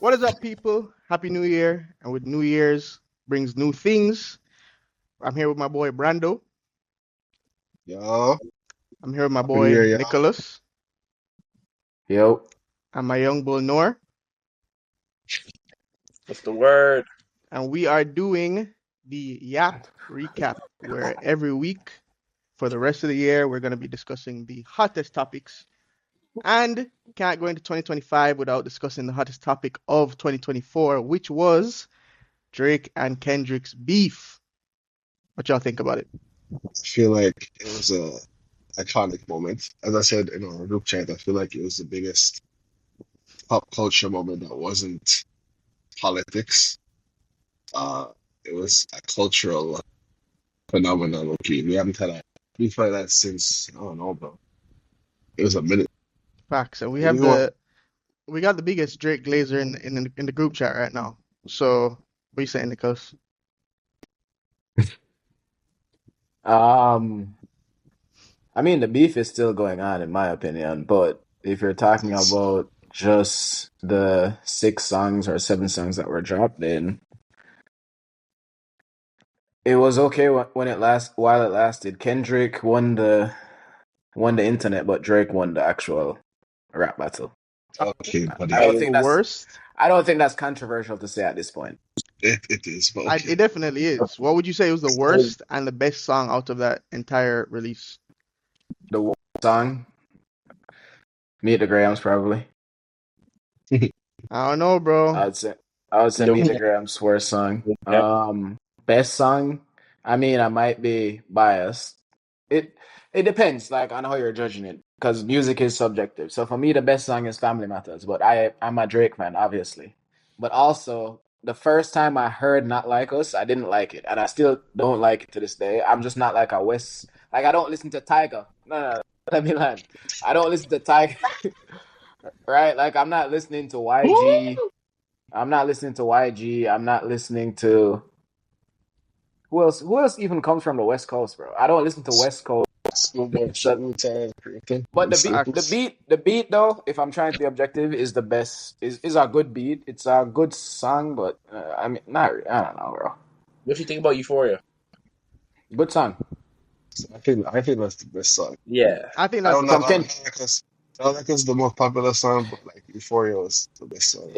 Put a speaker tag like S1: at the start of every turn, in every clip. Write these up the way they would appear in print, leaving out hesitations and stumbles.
S1: What is up, people? Happy New Year. And with New Year's brings new things. I'm here with my boy Brando.
S2: Yo,
S1: I'm here with my
S2: happy New Year,
S1: boy
S2: y'all.
S1: Nicholas
S3: Yo,
S1: and my young bull Noor.
S4: What's the word?
S1: And we are doing the Yap Recap, where every week for the rest of the year, we're going to be discussing the hottest topics. And can't go into 2025 without discussing the hottest topic of 2024, which was Drake and Kendrick's beef. What y'all think about it?
S2: I feel like it was a iconic moment. As I said in our group chat, I feel like it was the biggest pop culture moment that wasn't politics. Uh, it was a cultural phenomenon. Okay, we haven't had a beef like that since I don't know, bro. It was a minute.
S1: Facts. And we have
S2: You want
S1: we got the biggest Drake Glazer in the group chat right now. So what you saying, Nicholas?
S3: um, I mean the beef is still going on in my opinion, but if you're talking about just the 6 songs or 7 songs that were dropped, then it was okay when while it lasted. Kendrick won the internet, but Drake won the actual rap battle.
S2: okay, buddy.
S3: I
S1: That's
S3: don't
S1: the
S3: think that's
S1: worst.
S3: I don't think that's controversial to say at this point.
S2: It is, but
S1: It
S2: okay.
S1: definitely is. What would you say was the worst and the best song out of that entire release?
S3: The song, Meet the Grams, probably.
S1: I don't know, bro.
S3: I would say I would say
S4: The
S3: Meet the Grams worst song.
S4: yeah,
S3: Best song. I mean, I might be biased. It it depends, like on how you're judging it, because music is subjective. So for me, the best song is Family Matters. But I'm a Drake fan, obviously. But also, the first time I heard Not Like Us, I didn't like it, and I still don't like it to this day. I'm just not like a West. Like I don't listen to Tiger. No. Let me land. I don't listen to Tiger. Right? Like I'm not listening to YG. I'm not listening to YG. I'm not listening to who else? Who else even comes from the West Coast, bro? I don't listen to West Coast.
S2: Schoolboy
S3: So,
S2: Q-Time,
S3: but
S1: Facts.
S3: the beat though, if I'm trying to be objective, is the best. Is a good beat. It's a good song, but I mean, not. I don't know, bro.
S4: what you think about Euphoria?
S3: Good song
S2: I think that's the best song.
S4: Yeah,
S1: I think
S2: I
S1: that's
S2: don't know
S3: from
S2: if
S3: Ken.
S2: I don't think it's the most popular song, but like Euphoria was the best song.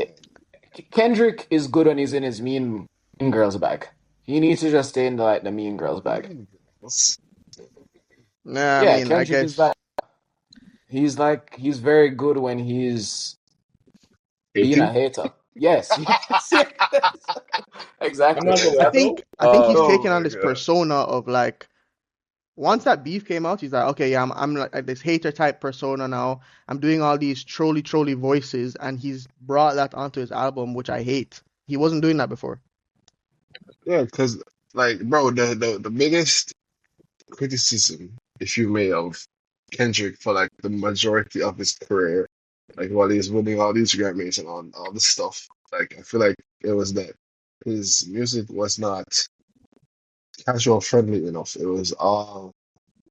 S3: Kendrick is good when he's in his mean girls bag. He needs to just stay in the mean girls bag.
S1: nah, I
S3: Yeah,
S1: mean, I
S3: Kendrick is
S1: guess
S3: he's very good when he's being a
S2: 18?
S3: hater. Yes, yes,
S4: I'm not
S3: exactly,
S4: gonna
S1: I
S4: lie
S3: exactly.
S4: though.
S1: think I think he's
S2: Oh
S1: taken on
S2: my
S1: this
S2: God.
S1: persona of like once that beef came out, he's like, okay, yeah, I'm like this hater type persona now. I'm doing all these trolly voices, and he's brought that onto his album, which I hate. He wasn't doing that before.
S2: Yeah, because like bro, the biggest criticism, if you may, of Kendrick for like the majority of his career, like while he's winning all these Grammys and all this stuff, like I feel like it was that his music was not casual friendly enough. It was all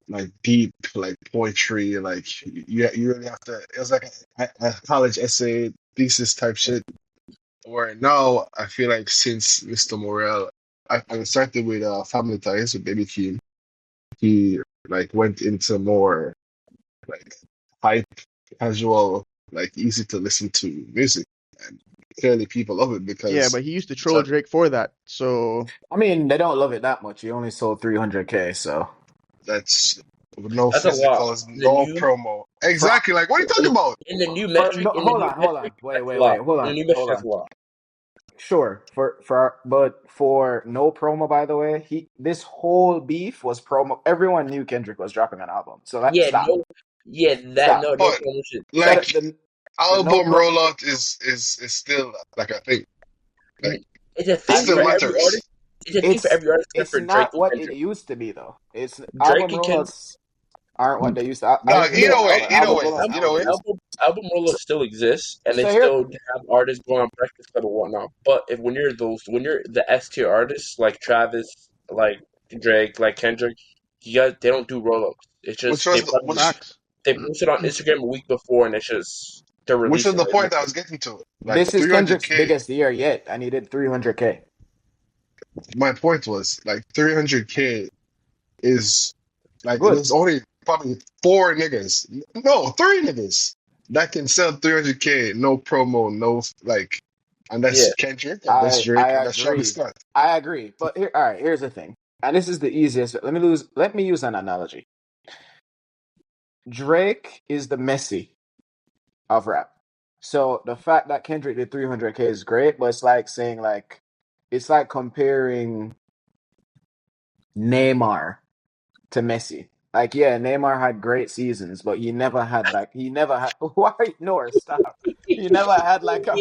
S2: like deep, like poetry, like you really have to. It was like a college essay thesis type shit. Where now I feel like since Mr. Morel, I started with Family Ties with Baby Keem. He like went into more like hype, casual, like easy to listen to music, and clearly people love it
S1: Yeah,
S2: because
S1: but he used to troll
S2: so
S1: Drake for that. So
S3: I mean, they don't love it that much. He only sold 300K, so
S2: that's no
S4: That's a lot.
S2: physicals,
S4: The
S2: no
S4: new
S2: promo.
S3: for
S2: Exactly. Like, what are you talking about?
S4: in the new
S3: for
S4: metric,
S3: no, hold on, wait,
S4: that's a
S3: wait,
S4: lot.
S3: wait,
S4: In the new metric,
S3: hold
S4: that's a
S3: on.
S4: lot.
S3: Sure, but for no promo, by the way, he this whole beef was promo. Everyone knew Kendrick was dropping an album, so
S4: Yeah,
S3: stop,
S4: no,
S3: stop.
S4: no
S2: But
S4: promotion.
S3: That
S2: like,
S3: the no
S2: album
S3: pro.
S2: rollout is still like a thing. Like,
S4: It's a
S2: it
S3: I
S4: thing
S2: still
S4: for
S3: mean,
S4: every
S2: matters.
S4: artist. It's a thing for every artist except
S3: it's
S4: for Drake
S3: not
S4: and
S3: what it
S4: Kendrick.
S3: used to be though. It's
S4: Drake
S3: album
S4: and Kendrick.
S3: rollouts aren't what they used to.
S2: No,
S4: No,
S2: either
S3: Album
S2: way,
S3: rollouts aren't what they used to.
S4: album rollouts still exist, and they
S3: So here,
S4: still have artists go on Breakfast Club and whatnot. But if when you're the S tier artists like Travis, like Drake, like Kendrick, they don't do rollouts. It's
S2: which
S4: just
S2: was the, which
S1: facts.
S4: they post it on Instagram a week before, and it's just to
S2: Which
S4: release
S2: is
S4: it.
S2: the point I was getting to. Like
S3: This is Kendrick's
S2: 300K.
S3: biggest year yet, and he did 300K.
S2: My point was like 300K is like
S3: Good.
S2: there's only probably four niggas, no, three niggas that can sell 300K, no promo, no like, and
S4: Yeah,
S2: that's Kendrick, and that's
S3: I
S2: Drake, and that's Travis
S3: agree.
S2: Scott.
S3: I agree. But here, all right. Here's the thing, and this is the easiest. Let me use an analogy. Drake is the Messi of rap. So the fact that Kendrick did 300K is great, but it's like saying it's like comparing Neymar to Messi. Like, yeah, Neymar had great seasons, but he never had why no stop. He never had like a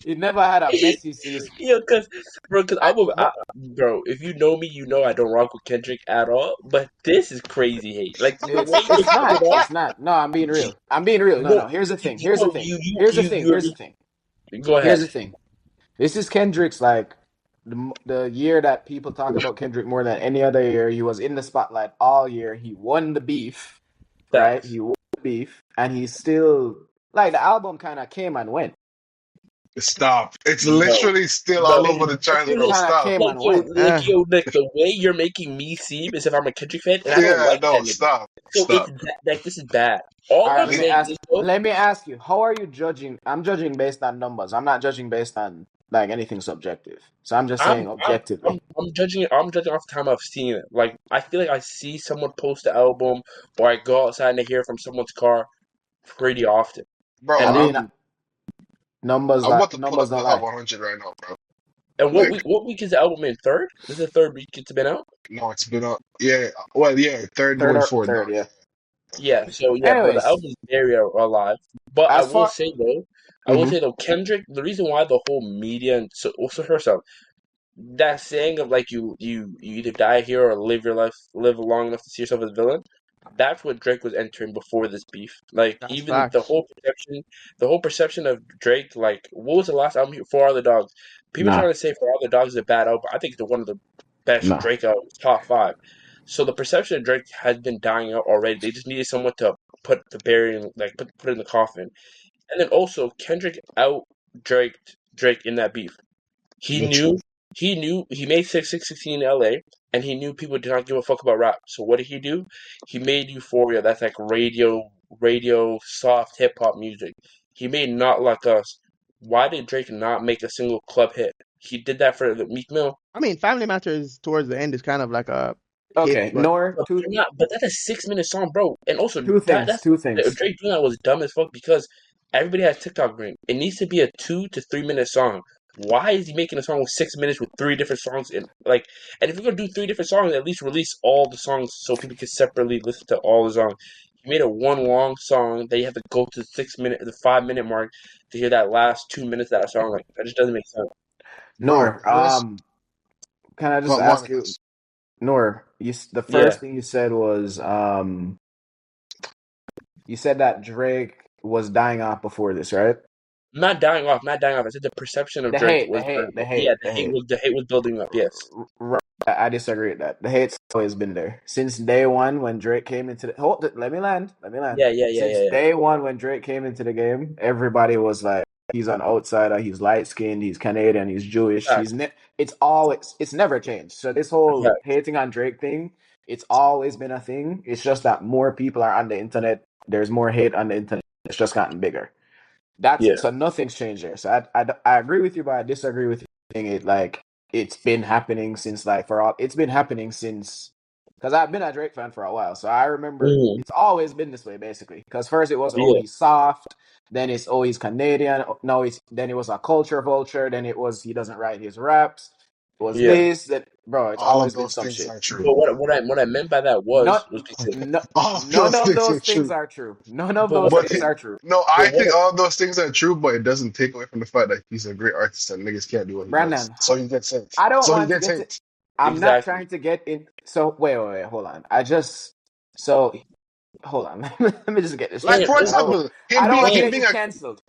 S3: he never had a Messi season.
S4: yeah, cause
S3: I what
S4: bro. If you know me, you know I don't rock with Kendrick at all. But this is crazy hate. Like the way you're
S3: it's
S4: giving
S3: not.
S4: it up.
S3: It's not. No, I'm being real. I'm being real. No,
S4: No,
S3: no. Here's the thing.
S4: you
S3: Here's the
S4: know
S3: thing. Here's the thing. Here's the thing.
S4: go
S3: Here's
S4: ahead.
S3: the thing. This is Kendrick's like the year that people talk about Kendrick more than any other year. He was in the spotlight all year. He won the beef, right?
S4: Facts.
S3: He won the beef, and he's still like the album kind of came and went.
S2: Stop. It's
S4: No,
S2: literally still
S3: The
S2: all
S4: no.
S3: beef,
S2: over the
S3: the
S2: charts,
S3: beef
S2: bro.
S3: kind of
S2: Stop.
S3: came and went.
S1: Eh.
S4: Nick, the way you're making me seem as if I'm a Kendrick fan, and I don't
S2: Yeah,
S4: like
S2: no,
S4: that nigga.
S2: stop.
S4: So it's
S2: Stop.
S4: like this is bad. All
S3: All right,
S4: I'm saying is though,
S3: let me ask you, how are you judging? I'm judging based on numbers. I'm not judging based on like anything subjective. So I'm just saying objectively.
S4: I'm judging it. I'm judging off the time I've seen it. Like I feel like I see someone post the album, or I go outside and I hear it from someone's car pretty often.
S2: Bro,
S3: I
S4: And
S3: mean,
S4: then
S3: numbers
S2: I'm about to pull
S3: numbers
S2: up the
S3: don't
S2: Hot
S3: lie.
S2: 100 right now, bro.
S4: and
S2: Like,
S4: what week is the album in? Third? This is the third week it's been out.
S2: no, it's been up. Yeah, well, yeah, third
S3: Third
S2: going
S3: or
S2: forward now.
S3: third, yeah.
S4: Yeah. So yeah, bro, the
S3: Anyways,
S4: album is very alive. But
S3: as far
S4: I will
S3: hmm
S4: say though, Kendrick. The reason why the whole media and so also herself that saying of like you either die here or live long enough to see yourself as a villain. That's what Drake was entering before this beef. Like
S1: That's
S4: even the
S1: facts.
S4: whole perception of Drake. Like what was the last album? For Other Dogs. People
S3: nah,
S4: trying to say For Other Dogs is a bad album. I think it's one of the best
S3: nah.
S4: Drake albums, top five. So the perception of Drake has been dying out already. They just needed someone to put the bury in, like put it in the coffin. And then also Kendrick out Drake in that beef. He
S2: Literally.
S4: knew he made 616 in LA and he knew people did not give a fuck about rap. So what did he do? He made Euphoria, that's like radio soft hip hop music. He made Not Like Us. Why did Drake not make a single club hit? He did that for the Meek Mill.
S1: I mean, Family Matters towards the end is kind of like a hit,
S3: Okay,
S1: but
S3: nor
S4: But they're not. But that's a 6 minute song, bro. And also
S3: two things.
S4: that's
S3: Two things.
S4: Drake doing that was dumb as fuck because everybody has TikTok brain. It needs to be a 2 to 3 minute song. Why is he making a song with 6 minutes with three different songs? And if you're gonna do three different songs, at least release all the songs so people can separately listen to all the songs. He made a one long song that you have to go to the 5 minute mark to hear that last 2 minutes of that song. Like that just doesn't make sense.
S2: Bro,
S3: Nor,
S2: listen.
S3: can I just
S2: Go on,
S3: ask you,
S2: Nicholas.
S3: Nor, the
S4: Yeah,
S3: first thing you said was you said that Drake was dying off before this, right?
S4: not dying off, not dying off. I said the perception of
S3: The
S4: Drake
S3: hate, the
S4: was
S3: hate, the
S4: yeah,
S3: hate, the hate.
S4: the hate was building up. Yes.
S3: Right. I disagree with that. The hate's always been there since day one when Drake came into the. Hold it, let me land. Let me land.
S4: Yeah, yeah, yeah,
S3: Since
S4: yeah, yeah.
S3: day one when Drake came into the game, everybody was like, he's an outsider. He's light skinned. He's Canadian. He's Jewish.
S4: Facts.
S3: It's never changed. So this whole
S4: Facts.
S3: hating on Drake thing, it's always been a thing. It's just that more people are on the internet. There's more hate on the internet. It's just gotten bigger. That's
S4: Yeah.
S3: so nothing's changed there. So I agree with you, but I disagree with you saying it like it's been happening since like for all it's been happening since because I've been a Drake fan for a while, so I remember
S4: Mhm.
S3: it's always been this way basically. Because first it was
S4: Yeah.
S3: he's soft, then it's he's Canadian, now it's then it was a culture vulture, then it was he doesn't write his raps, it was
S4: Yeah.
S3: this that bro, it's
S2: All of
S3: always been
S2: those
S3: some
S2: things
S3: shit.
S2: are true.
S4: But what I meant by that
S3: Not
S4: was because
S3: no,
S2: All of
S3: none
S2: those
S3: of
S2: things
S3: those
S2: are
S3: things
S2: true.
S3: are true. None of
S4: but
S3: those
S4: what
S2: But
S3: things are true.
S2: no,
S4: but
S2: I
S4: what
S2: think all of those things are true, but it doesn't take away from the fact that he's a great artist and niggas can't do what he does.
S3: Brandon,
S2: So he gets hate.
S3: I don't
S2: So he
S3: want to
S2: gets
S3: get to.
S2: hate.
S3: I'm not
S4: exactly.
S3: trying to get in. So wait, hold on. So hold on. Let me just get this
S2: Like
S3: straight
S4: And
S2: for
S3: because
S4: also
S2: example,
S3: I
S2: him
S3: don't
S2: being
S3: want to
S2: him
S3: get
S4: and
S3: you
S2: being a
S3: canceled.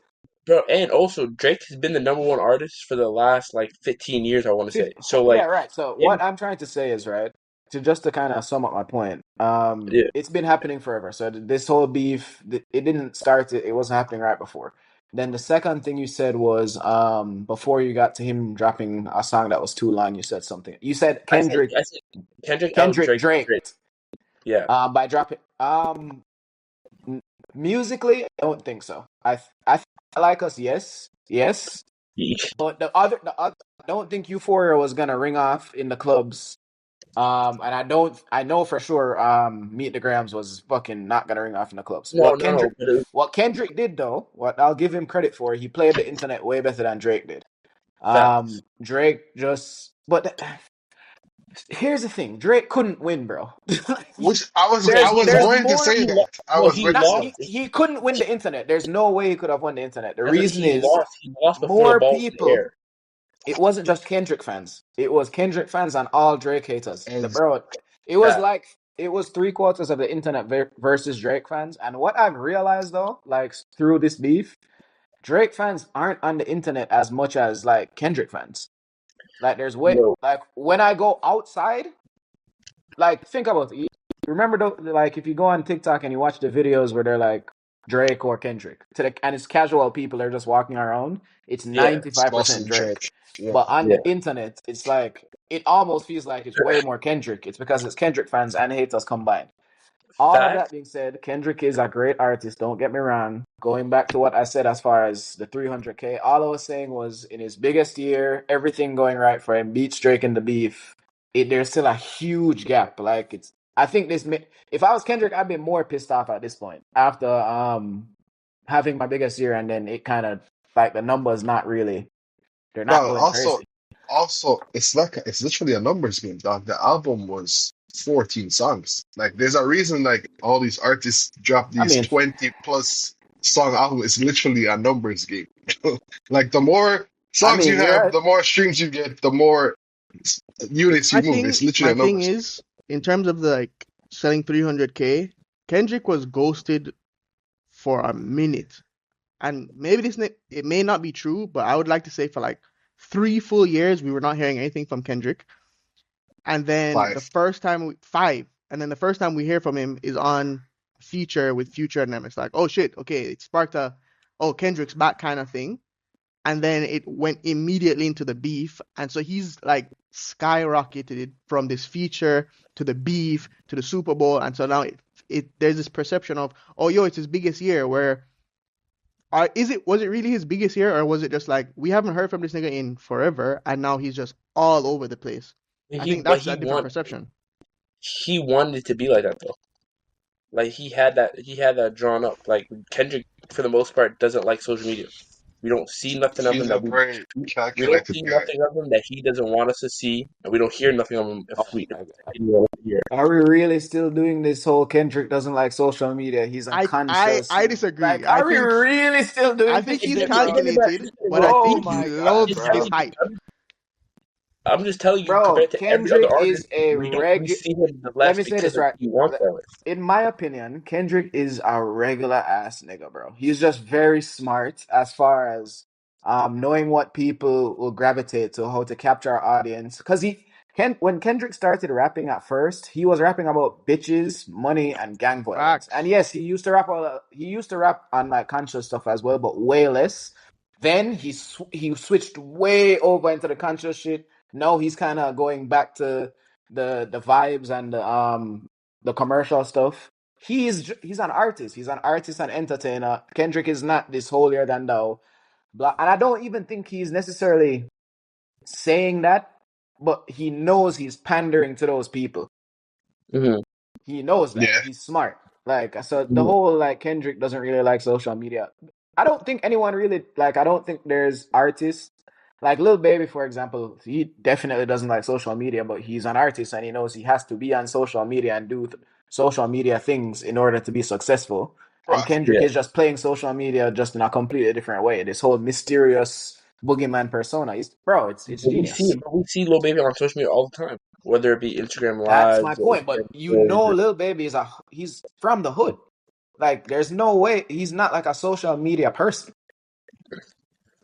S4: bro and also Drake has been the number one artist for the last like 15 years, I want to say. So
S3: Yeah,
S4: like
S3: right. So
S4: him
S3: what I'm trying to say is right. to kind of sum up my point,
S4: Yeah,
S3: it's been happening forever. So this whole beef, it didn't start. It wasn't happening right before. Then the second thing you said was before you got to him dropping a song that was too long. You said something. You said
S4: I said Kendrick out
S3: Kendrick
S4: Drake.
S3: Drake.
S4: Yeah,
S3: By dropping musically, I don't think so. I like us, yes. But the other, I don't think Euphoria was gonna ring off in the clubs. And I know for sure, Meet the Grams was fucking not gonna ring off in the clubs.
S4: no, but
S3: What Kendrick did though, what I'll give him credit for, he played the internet way better than Drake did.
S4: facts.
S3: Drake just, but here's the thing, Drake couldn't win, bro.
S2: Which I
S4: Yeah,
S2: was
S3: There's
S2: going to
S3: more.
S2: say that. I
S4: no,
S2: was
S4: he
S2: going to
S3: Not
S2: say
S4: lost.
S2: that.
S3: he couldn't win the internet. There's no way he could have won the internet. The
S4: That's what
S3: reason is
S4: he lost before the
S3: more
S4: ball was in the
S3: people.
S4: air.
S3: It wasn't just Kendrick fans. It was Kendrick fans and all Drake haters. The
S2: And
S3: bro, it was
S4: Yeah,
S3: like it was three-quarters of the internet versus Drake fans. And what I've realized though, like through this beef, Drake fans aren't on the internet as much as like Kendrick fans. Like there's way
S4: no,
S3: like when I go outside, like think about it. Remember though, like if you go on TikTok and you watch the videos where they're like Drake or Kendrick, and it's casual people, they're just walking around. It's
S4: yeah,
S2: it's
S3: 95%
S2: mostly
S3: Drake.
S2: Drake. Yeah.
S3: But on
S4: yeah,
S3: the internet, it's like it almost feels like it's way more Kendrick. It's because it's Kendrick fans and haters combined. All of that
S4: facts.
S3: being said, Kendrick is a great artist. Don't get me wrong. Going back to what I said as far as the 300K, all I was saying was in his biggest year, everything going right for him, beats Drake in the beef. There's still a huge gap. Like it's, I think this. If I was Kendrick, I'd be more pissed off at this point after having my biggest year, and then it kind of like the numbers not really. They're not
S2: But
S3: going crazy.
S2: also, it's literally a numbers game, dog. The album was 14 songs. Like, there's a reason like all these artists drop
S3: I
S2: these
S3: mean,
S2: 20 plus song albums. It's literally a numbers game. Like, the more
S3: I
S2: songs you
S3: mean, you're
S2: have,
S3: right.
S2: the more streams you get, the more units you
S1: My
S2: move. It's
S1: thing,
S2: literally
S1: my
S2: a
S1: thing
S2: numbers game.
S1: is, in terms of the like selling 300K, Kendrick was ghosted for a minute, and maybe it may not be true, but I would like to say for like 3 full years we were not hearing anything from Kendrick, and then the
S2: Five.
S1: first time five, and then the first time we hear from him is on feature with Future, and then it's like, oh shit, okay, it sparked a, oh Kendrick's back kind of thing, and then it went immediately into the beef, and so he's like skyrocketed from this feature to the beef to the Super Bowl, and so now there's this perception of, oh yo, it's his biggest year. Where was it really his biggest year, or was it just like we haven't heard from this nigga in forever and now he's just all over the place? I think
S4: But
S1: that's a different perception.
S4: he wanted it to be like that though. Like he had that drawn up. Like Kendrick, for the most part, doesn't like social media. We don't see nothing of him
S2: He's a
S4: that
S2: very
S4: we don't
S2: calculated
S4: see
S2: guy.
S4: nothing of him that he doesn't want us to see, and we don't hear nothing of him if
S3: Oh
S4: we
S3: my god.
S4: hear.
S3: Are we really still doing this whole Kendrick doesn't like social media? He's unconscious.
S1: I disagree.
S3: Like, are we really still
S1: I
S3: doing
S1: think
S3: this
S1: he's
S3: shit, bro?
S1: calculated, but I
S3: Oh
S1: think he
S3: my god,
S1: loves
S3: bro.
S1: this hype.
S4: I'm just telling you,
S3: Bro,
S4: compared to every other
S3: Kendrick
S4: artist,
S3: is a
S4: we see him
S3: let
S4: less
S3: me say
S4: because
S3: this
S4: of
S3: right.
S4: he wants that way.
S3: In my opinion, Kendrick is a regular ass nigga, bro. He's just very smart as far as knowing what people will gravitate to, how to capture our audience. Because when Kendrick started rapping at first, he was rapping about bitches, money, and gang violence. And
S1: Facts.
S3: yes, he used to rap on like conscious stuff as well, but way less. Then he switched way over into the conscious shit. Now he's kind of going back to the vibes and the commercial stuff. He's an artist. He's an artist and entertainer. Kendrick is not this holier than thou. And I don't even think he's necessarily saying that, but he knows he's pandering to those people.
S4: Mm-hmm.
S3: He knows that.
S2: Yeah.
S3: He's smart. Like, so the whole like Kendrick doesn't really like social media. I don't think anyone really like. I don't think there's artists like Lil Baby, for example. He definitely doesn't like social media, but he's an artist and he knows he has to be on social media and do social media things in order to be successful.
S2: Bro,
S3: And Kendrick
S4: Yeah,
S3: is just playing social media just in a completely different way. This whole mysterious boogeyman persona. It's genius.
S4: we see Lil Baby on social media all the time, whether it be Instagram
S3: That's my
S4: lives or
S3: point. But
S4: Instagram
S3: you know,
S4: stories.
S3: Lil Baby he's from the hood. Like, there's no way he's not like a social media person.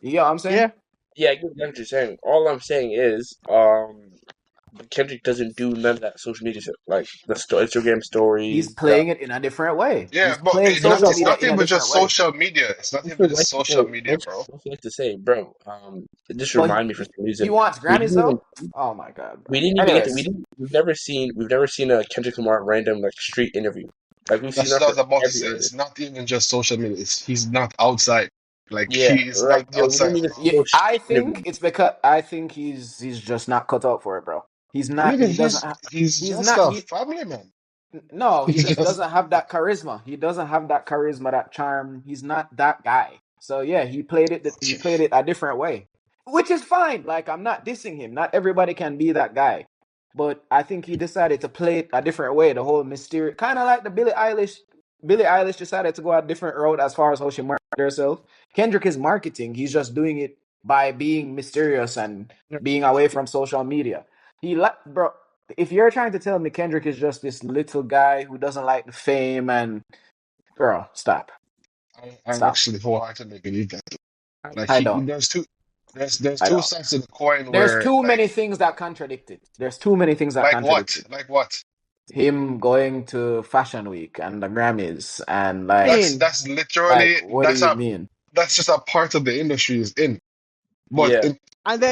S3: You know what I'm saying?
S1: Yeah.
S4: Yeah, I get what you're saying. All I'm saying is, But Kendrick doesn't do none of that social media shit, like the Instagram
S3: He's
S4: stories.
S3: playing it in a different way.
S2: Yeah,
S3: He's
S2: but
S3: playing social
S2: it's
S3: media
S2: not
S3: in a
S2: even
S3: different
S2: just
S3: way.
S2: social media. It's not
S4: Also
S2: even just
S4: like to
S2: social
S4: say,
S2: media, bro.
S4: also like to say, bro. It just
S3: But
S4: reminded me for some
S3: he
S4: reason
S3: wants
S4: we
S3: Grammys
S4: didn't even
S3: though. Oh my god,
S4: we
S3: bro.
S4: didn't even get to we
S3: Anyways,
S4: didn't we've never seen a Kendrick Lamar random like street interview. Like we've seen
S2: That's
S4: that
S2: what I
S4: for
S2: was about to
S4: every
S2: say.
S4: artist.
S2: It's not even just social media. He's not outside. Like
S4: Yeah,
S2: he's not
S4: like yo, we
S2: outside
S4: don't
S2: at
S4: even
S2: all.
S4: see
S3: yeah,
S4: no
S3: I
S4: street
S3: think
S4: interviews.
S3: it's because I think he's just not cut out for it, bro. He's not.
S2: Nigga,
S3: He doesn't.
S2: he's
S3: He's
S2: just
S3: not.
S2: a
S3: He
S2: family man.
S3: no. He
S2: He's
S3: just
S2: just
S3: doesn't have that charisma. He doesn't have that charisma, that charm. He's not that guy. So yeah, he played it. He played it a different way, which is fine. Like I'm not dissing him. Not everybody can be that guy, but I think he decided to play it a different way. The whole mysterious, kind of like the Billie Eilish. Billie Eilish decided to go a different road as far as how she marketed herself. Kendrick is marketing. He's just doing it by being mysterious and being away from social media. Bro. If you're trying to tell me Kendrick is just this little guy who doesn't like the fame and bro, stop,
S2: I
S3: stop.
S2: actually wholeheartedly believe that. Like
S3: I don't.
S2: there's
S3: I
S2: two
S3: don't.
S2: sides to the coin
S3: There's
S2: where
S3: too many things that contradict it. There's too many things that contradict it.
S2: like what?
S3: Him going to Fashion Week and the Grammys and
S1: I mean,
S2: That's literally
S3: like what do you mean?
S2: that's just a part of the industry he's in. But
S4: Yeah,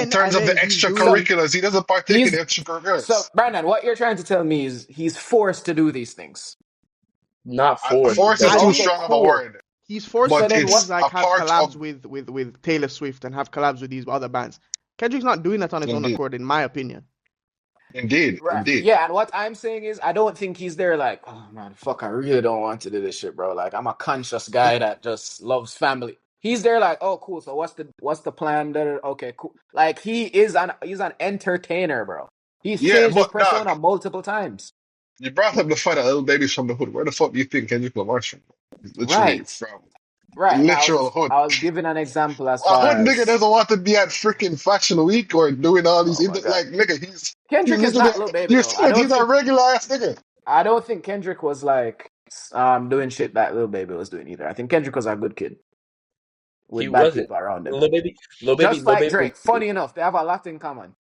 S2: in terms
S1: and
S2: of the
S1: then he's
S3: So
S1: doing.
S2: extracurriculars, he doesn't partake in the
S3: he's so
S2: extracurriculars.
S3: Brandon, what you're trying to tell me is he's forced to do these things.
S4: not forced. He
S2: Force is
S1: I
S4: doesn't.
S2: too
S1: think
S3: Okay,
S2: strong of a
S3: cool.
S2: word,
S1: he's forced to
S3: So
S2: but
S1: do
S3: then
S1: things
S3: what?
S2: it's
S1: like
S2: a
S1: have
S2: part
S1: collabs
S2: of
S1: with Taylor Swift and have collabs with these other bands. Kendrick's not doing that on his own
S2: indeed,
S1: accord, in my opinion.
S3: Right.
S2: indeed.
S3: Yeah, and what I'm saying is I don't think he's there like, oh man, fuck, I really don't want to do this shit, bro. Like I'm a conscious guy that just loves family. He's there like, oh cool, so what's the plan there? Okay, cool. Like he's an entertainer, bro. He's
S2: Yeah,
S3: changed his
S2: but dog,
S3: persona multiple times.
S2: you brought up the fight of little babies from the hood. Where the fuck do you think Kendrick Lamar's from? He's literally
S3: Right.
S2: from
S3: Right. Now
S2: literal hood.
S3: I was giving an example as
S2: A
S3: far
S2: hood nigga
S3: as
S2: doesn't want to be at freaking Fashion Week or doing all these
S3: oh my god.
S2: like nigga. He's
S3: Kendrick is
S2: literally
S3: not Lil Baby
S2: you're
S3: though. I
S2: saying
S3: don't
S2: he's a
S3: think
S2: regular ass nigga.
S3: I don't think Kendrick was like doing shit that Lil Baby was doing either. I think Kendrick was a good kid
S4: He
S3: with bad
S4: wasn't.
S3: people around him.
S4: Little
S3: Just like
S4: baby was.
S3: Drake. Funny enough, they have a lot in common.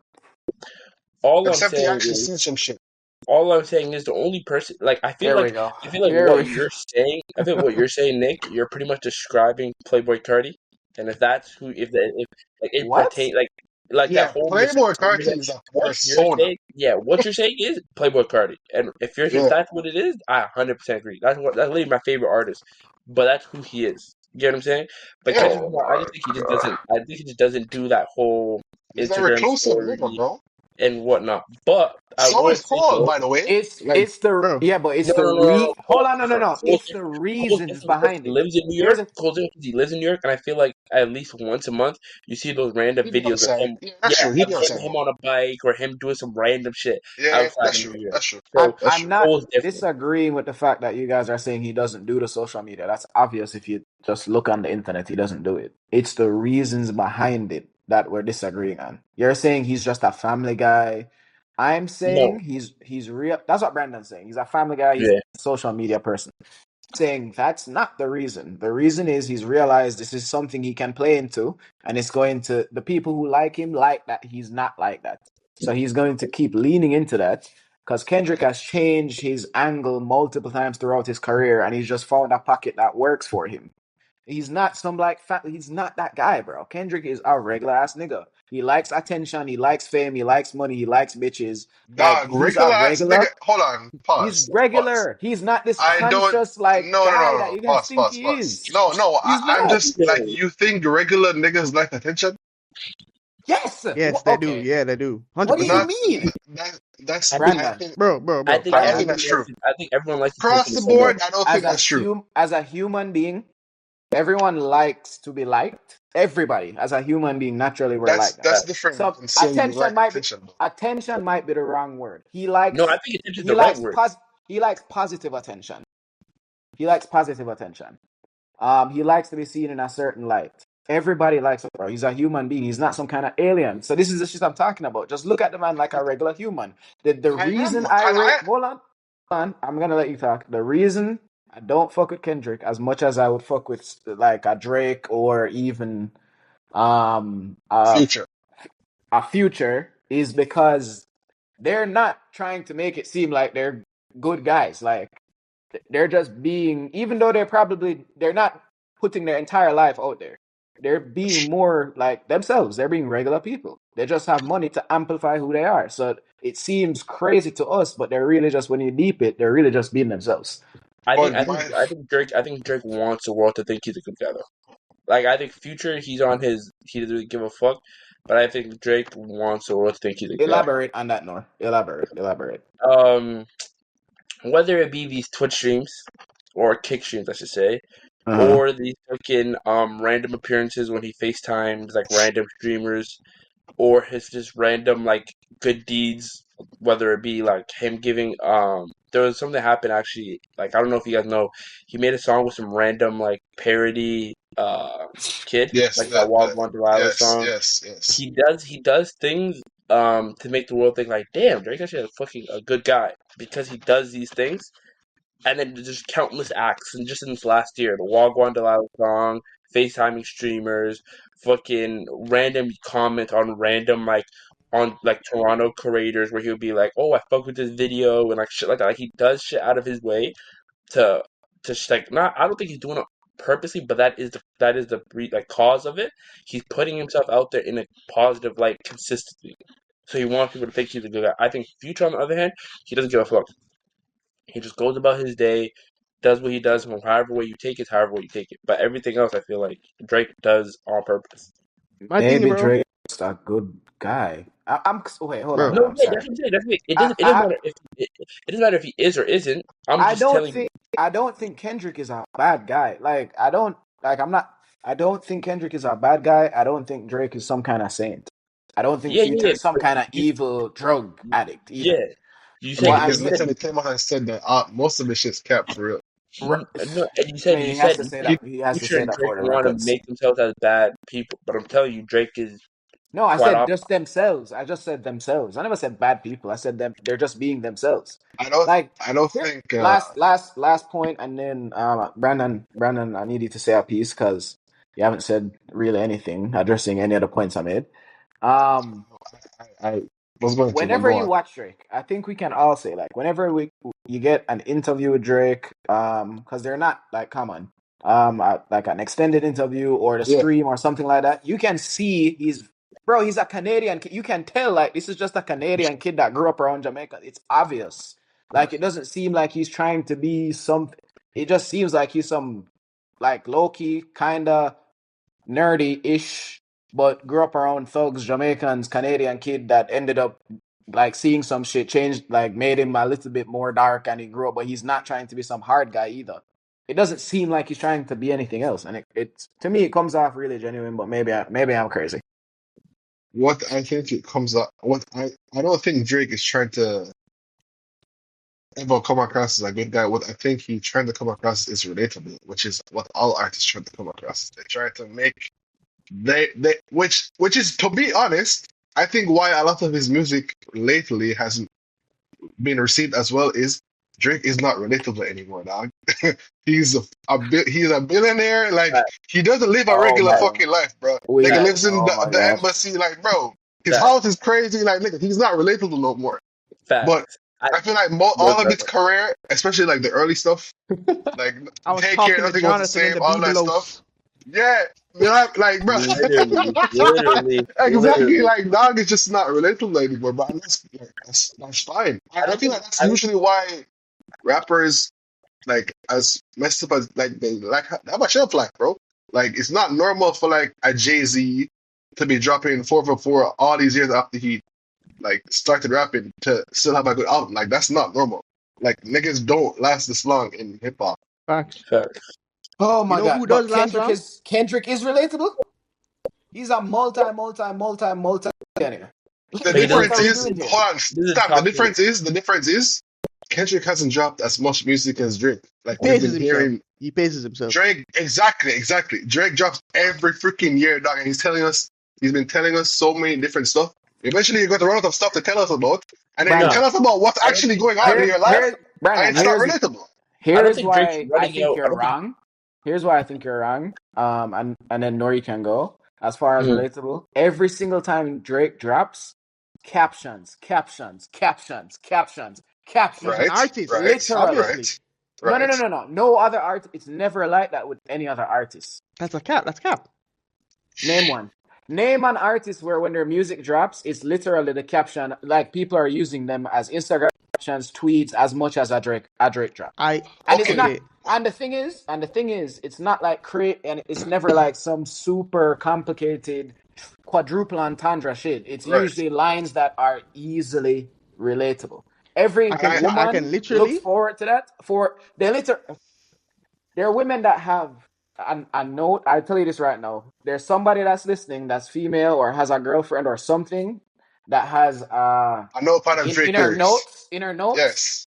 S4: All I'm
S2: Except he
S4: saying
S2: actually
S4: is
S2: seen some shit.
S4: all I'm saying is the only person like
S3: Here we go.
S4: I feel like
S3: Here
S4: what
S3: we go.
S4: you're saying I feel what you're saying, Nick, you're pretty much describing Playboy Cardi. And if that's who if like it
S3: What?
S4: pertain like that
S2: Yeah,
S4: whole
S2: Playboy Carti is a
S4: what you're
S2: persona.
S4: saying, yeah, what you're saying is Playboy Cardi. And if
S2: Yeah,
S4: that's what it is, I 100% agree. That's literally my favorite artist. But that's who he is. You get what I'm saying? But
S2: yeah.
S4: Kendrick
S3: Oh
S4: Lamar, I
S3: my
S4: just think he just
S3: god.
S4: doesn't I think he just doesn't do that whole
S2: He's a
S4: Instagram
S2: reclusive nigga,
S4: story
S2: bro.
S4: and whatnot. But I
S2: So
S4: will
S2: is
S4: say
S2: Paul,
S4: though,
S2: by the way.
S3: It's
S2: Like,
S3: it's the
S1: Bro,
S3: yeah, but it's
S4: no,
S3: the
S4: no, no, no, no.
S3: hold
S4: Cole's
S3: on, no, no,
S4: different.
S3: no.
S4: Cole's
S3: It's the
S4: different. Cole's
S3: reasons
S4: different because
S3: behind
S4: he
S3: it.
S4: lives in New
S3: Here's
S4: York.
S3: a
S4: Cole's different because he lives in New York, and I feel like at least once a month you see those random
S2: he be
S4: videos of
S2: outside.
S4: him,
S2: Yeah, that's
S4: yeah,
S2: true. He be
S4: of
S2: outside
S4: him
S2: more.
S4: on a bike or him doing some random shit
S2: Yeah,
S4: outside
S2: that's
S4: of
S2: true.
S4: New York.
S2: That's true.
S3: I'm
S4: So
S2: That's
S3: I'm
S2: true.
S3: not
S4: Cole's different.
S3: disagreeing with the fact that you guys are saying he doesn't do the social media. That's obvious if you just look on the internet, he doesn't do it. It's the reasons behind it that we're disagreeing on. You're saying he's just a family guy. I'm saying
S4: No,
S3: he's real. That's what Brandon's saying. He's a family guy. He's
S4: yeah,
S3: a social media person. Saying that's not the reason. The reason is he's realized this is something he can play into, and it's going to the people who like him like that. He's not like that, so he's going to keep leaning into that because Kendrick has changed his angle multiple times throughout his career, and he's just found a pocket that works for him. He's not some like he's not that guy, bro. Kendrick is a regular ass nigga. He likes attention, he likes fame, he likes money, he likes bitches. Like
S2: Dog,
S3: he's a
S2: regular ass nigga.
S3: regular.
S2: Hold on.
S3: He's
S2: Pause.
S3: regular. He's not this
S2: I don't.
S3: conscious like
S2: No, no, no,
S3: guy
S2: no,
S3: that
S2: no.
S3: you guys think he
S2: Pause.
S3: is.
S2: No.
S3: He's
S2: I'm
S3: not.
S2: just like you think regular niggas like attention.
S3: Yes.
S1: yes, they do.
S3: Okay.
S1: Yeah, they do.
S3: What do you
S1: 100%.
S2: Not
S3: mean,
S2: that's.
S4: I think
S2: I
S3: Brandon?
S2: think.
S4: I
S1: Bro,
S4: think
S2: I don't
S3: Brandon,
S2: think
S4: everyone
S2: that's
S4: likes
S2: true.
S4: it. I think everyone likes
S2: Across
S4: attention
S2: the
S4: the same way.
S2: board, I don't think
S3: as a
S2: that's true.
S3: human being, everyone likes to be liked. Everybody, as a human being, naturally we're like that.
S2: That's
S4: That-
S2: different
S3: So
S2: than saying you like attention, though.
S3: attention might be the wrong word.
S4: no, I think attention is
S3: He
S4: the right
S3: likes
S4: word.
S3: he likes positive attention. He likes positive attention. He likes to be seen in a certain light. Everybody likes him, bro. He's a human being. He's not some kind of alien. So this is the shit I'm talking about. Just look at the man like a regular human. The
S2: I am.
S3: reason hold on. I'm gonna let you talk. The reason I don't fuck with Kendrick as much as I would fuck with like a Drake or even um uh
S2: Future.
S3: a Future is because they're not trying to make it seem like they're good guys. Like they're just being, even though they're not putting their entire life out there. They're being more like themselves. They're being regular people. They just have money to amplify who they are. So it seems crazy to us, but they're really just, when you deep it, they're really just being themselves.
S4: I think
S2: But
S4: I think
S2: my
S4: I think Drake wants the world to think he's a good guy though. Like I think Future, he doesn't really give a fuck, but I think Drake wants the world to think he's a good
S3: Elaborate on that, Nor. Elaborate.
S4: guy. Whether it be these Twitch streams or kick streams, I should say,
S3: Uh-huh.
S4: or these fucking random appearances when he FaceTimes like random streamers, or his just random like good deeds, whether it be like him giving there was something that happened actually, like I don't know if you guys know, he made a song with some random like parody kid,
S2: yes,
S4: like that Wagwan Delilah
S2: yes,
S4: song.
S2: yes, yes.
S4: He does things to make the world think like, damn, Drake's actually a good guy because he does these things. And then there's countless acts, and just in this last year, the Wagwan Delilah song, FaceTiming streamers, fucking random comment on random like Toronto creators where he would be like, "Oh, I fuck with this video," and like shit like that. Like he does shit out of his way to like not. I don't think he's doing it purposely, but like cause of it. He's putting himself out there in a positive light consistently. So he wants people to think he's a good guy. I think Future, on the other hand, he doesn't give a fuck. He just goes about his day, does what he does, and however way you take it, however way you take it. But everything else, I feel like Drake does on purpose.
S1: My thing,
S3: Maybe
S1: bro,
S3: Drake's a good guy. Wait,
S1: bro.
S4: No,
S3: I'm
S4: yeah,
S3: sorry.
S4: that's what I'm saying. That's what,
S3: I,
S4: it doesn't
S3: I
S4: matter if it doesn't matter if he is or isn't. I'm
S3: I
S4: just
S3: don't
S4: telling you.
S3: think I don't think Kendrick is a bad guy. Like I'm not I don't think Kendrick is a bad guy. I don't think Drake is some kind of saint. I don't think
S4: Yeah, yeah,
S3: Future
S4: yeah.
S3: is some
S4: But
S3: kind of evil drug addict either.
S4: yeah, you
S2: And
S3: But
S4: said
S2: he
S3: I'm
S2: has
S4: you said
S2: literally came out and said that most of the shit's capped for real.
S4: no, and
S3: I mean,
S4: you said
S3: he has to
S4: Future
S3: say
S4: and
S3: that
S4: Drake
S3: for the
S4: want to
S3: records.
S4: make themselves as bad people, but I'm telling you, Drake is
S3: No, I
S4: quite
S3: said
S4: opposite.
S3: just themselves. I just said themselves. I never said bad people. I said them. They're just being themselves.
S2: I don't
S3: Like
S2: I don't
S3: here,
S2: think
S3: last point, and then Brandon, I need you to say a piece because you haven't said really anything addressing any of the points I made. Um,
S2: I was going to, but
S3: Whenever
S2: go
S3: you
S2: on.
S3: watch Drake, I think we can all say like whenever you get an interview with Drake, because they're not like common, like an extended interview or the
S2: Yeah.
S3: stream or something like that, you can see he's a Canadian kid. You can tell like this is just a Canadian kid that grew up around Jamaica. It's obvious. Like it doesn't seem like he's trying to be something. It just seems like he's some like low key kind of nerdy-ish, but grew up around thugs, Jamaicans, Canadian kid that ended up like seeing some shit changed, like made him a little bit more dark, and he grew up. But he's not trying to be some hard guy either. It doesn't seem like he's trying to be anything else, and it to me it comes off really genuine. But maybe I'm crazy.
S2: What I think it comes up what I don't think Drake is trying to ever come across as a good guy. What I think he's trying to come across is relatable, which is what all artists try to come across. They try to make they which is, to be honest, I think why a lot of his music lately hasn't been received as well is Drake is not relatable anymore, dog. He's a billionaire. Like he doesn't live a
S3: Oh
S2: regular
S3: my,
S2: fucking life, bro. Nigga
S3: we
S4: Facts,
S2: lives in
S3: oh my
S2: the
S3: god,
S2: embassy, like bro. His
S4: facts,
S2: house is crazy, like nigga. He's not relatable no more. But
S4: facts.
S2: I feel like
S4: But,
S2: all of his career, especially like the early stuff, like
S1: I was
S2: Take Care,
S1: talking to
S2: Nothing Was the
S1: Jonathan in
S2: Same,
S1: the
S2: all that stuff.
S1: Bebelos.
S2: Yeah, you know, like bro. Exactly,
S4: literally.
S2: like dog is just not relatable anymore, bro. And that's fine.
S4: I
S2: I
S4: don't
S2: feel
S4: think
S2: like that's
S4: I don't
S2: usually why rappers like as messed up as like they like have a shelf life, bro. Like it's not normal for like a Jay-Z to be dropping 4 for 4 all these years after he like started rapping to still have a good album. Like that's not normal. Like niggas don't last this long in hip hop.
S1: Facts.
S4: facts.
S3: oh
S1: You
S3: my
S1: know
S3: god.
S1: who
S3: But
S1: does last long?
S3: Kendrick is relatable. He's a multi millionaire.
S2: The
S4: But he
S3: Like what
S4: doesn't
S2: difference
S3: are we
S2: is,
S3: doing here?
S2: hold on,
S4: he doesn't
S2: stop.
S4: talk to me.
S2: The difference is, Kendrick hasn't dropped as much music as Drake.
S1: He
S2: Like we've
S1: paces
S2: been
S1: himself.
S2: hearing
S1: He paces himself.
S2: Drake, exactly. Drake drops every freaking year, dog, and he's been telling us so many different stuff. Eventually, you got to run out of stuff to tell us about, and then you
S4: No,
S3: Brandon,
S2: tell us about what's
S4: I don't
S2: actually
S4: think
S2: going
S4: I
S2: on
S4: don't
S2: in
S3: here
S2: your life,
S3: here Brandon,
S2: and it's not relatable.
S4: I don't
S3: here's
S4: think Drake's
S3: why I
S4: running
S3: think
S4: out. I
S3: you're
S4: don't think.
S3: wrong. Here's why I think you're wrong. And then Nori can go. As far as
S4: Mhm.
S3: relatable, every single time Drake drops, captions, captions, captions, captions,
S1: He's an
S2: Right,
S3: captions.
S1: artist,
S2: right,
S3: Literally.
S1: obviously.
S2: right,
S3: No, no, no,
S2: right.
S3: no, no. No other art. It's never like that with any other artist.
S1: That's a cap. That's cap.
S3: Name one. Name an artist where when their music drops, it's literally the caption. Like people are using them as Instagram captions, tweets as much as a Drake drop.
S1: I
S3: And it's not.
S2: Okay,
S1: okay.
S3: And the thing is, it's not like create, and it's never like some super complicated quadruple entendre shit. It's
S2: right.
S3: usually lines that are easily relatable. Every
S2: And
S1: I can
S3: woman looks
S1: literally.
S3: forward to that. There are women that have a note. I tell you this right now. There's somebody that's listening that's female or has a girlfriend or something that has
S2: I know part of
S3: in,
S2: Drake
S3: in her
S2: lyrics.
S3: notes in her notes
S2: Yes.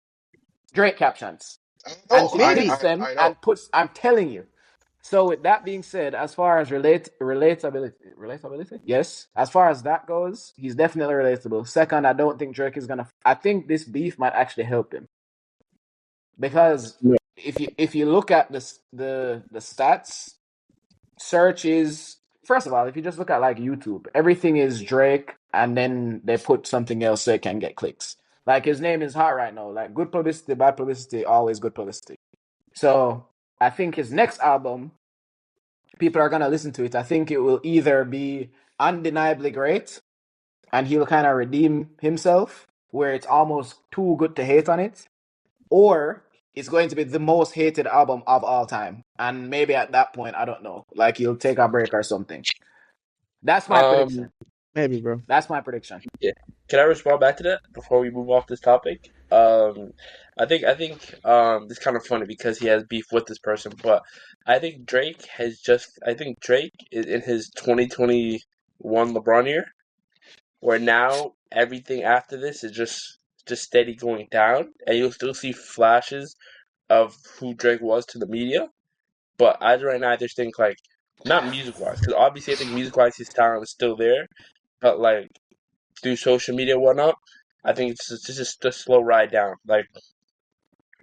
S3: Drake captions,
S2: I
S3: and
S2: know,
S3: she
S2: I,
S3: deletes
S1: Maybe.
S3: them
S2: I, I know.
S3: and puts. I'm telling you. So with that being said, as far as relatability, yes. As far as that goes, he's definitely relatable. Second, I don't think Drake is gonna. I think this beef might actually help him because
S4: Yeah.
S3: if you look at the stats, search is first of all, if you just look at like YouTube, everything is Drake, and then they put something else so it can get clicks. Like his name is hot right now. Like good publicity, bad publicity, always good publicity. So I think his next album, people are gonna listen to it. I think it will either be undeniably great, and he'll kind of redeem himself, where it's almost too good to hate on it, or it's going to be the most hated album of all time. And maybe at that point, I don't know, like he'll take a break or something. That's my
S4: Um,
S3: prediction.
S1: Maybe, bro.
S3: That's my prediction.
S4: yeah. Can I respond back to that before we move off this topic? I think it's kind of funny because he has beef with this person, but I think Drake is in his 2021 LeBron year, where now everything after this is just steady going down, and you'll still see flashes of who Drake was to the media. But as of right now, I just think like not music wise, because obviously I think music wise his talent is still there, but like through social media and whatnot, I think it's just a slow ride down. Like,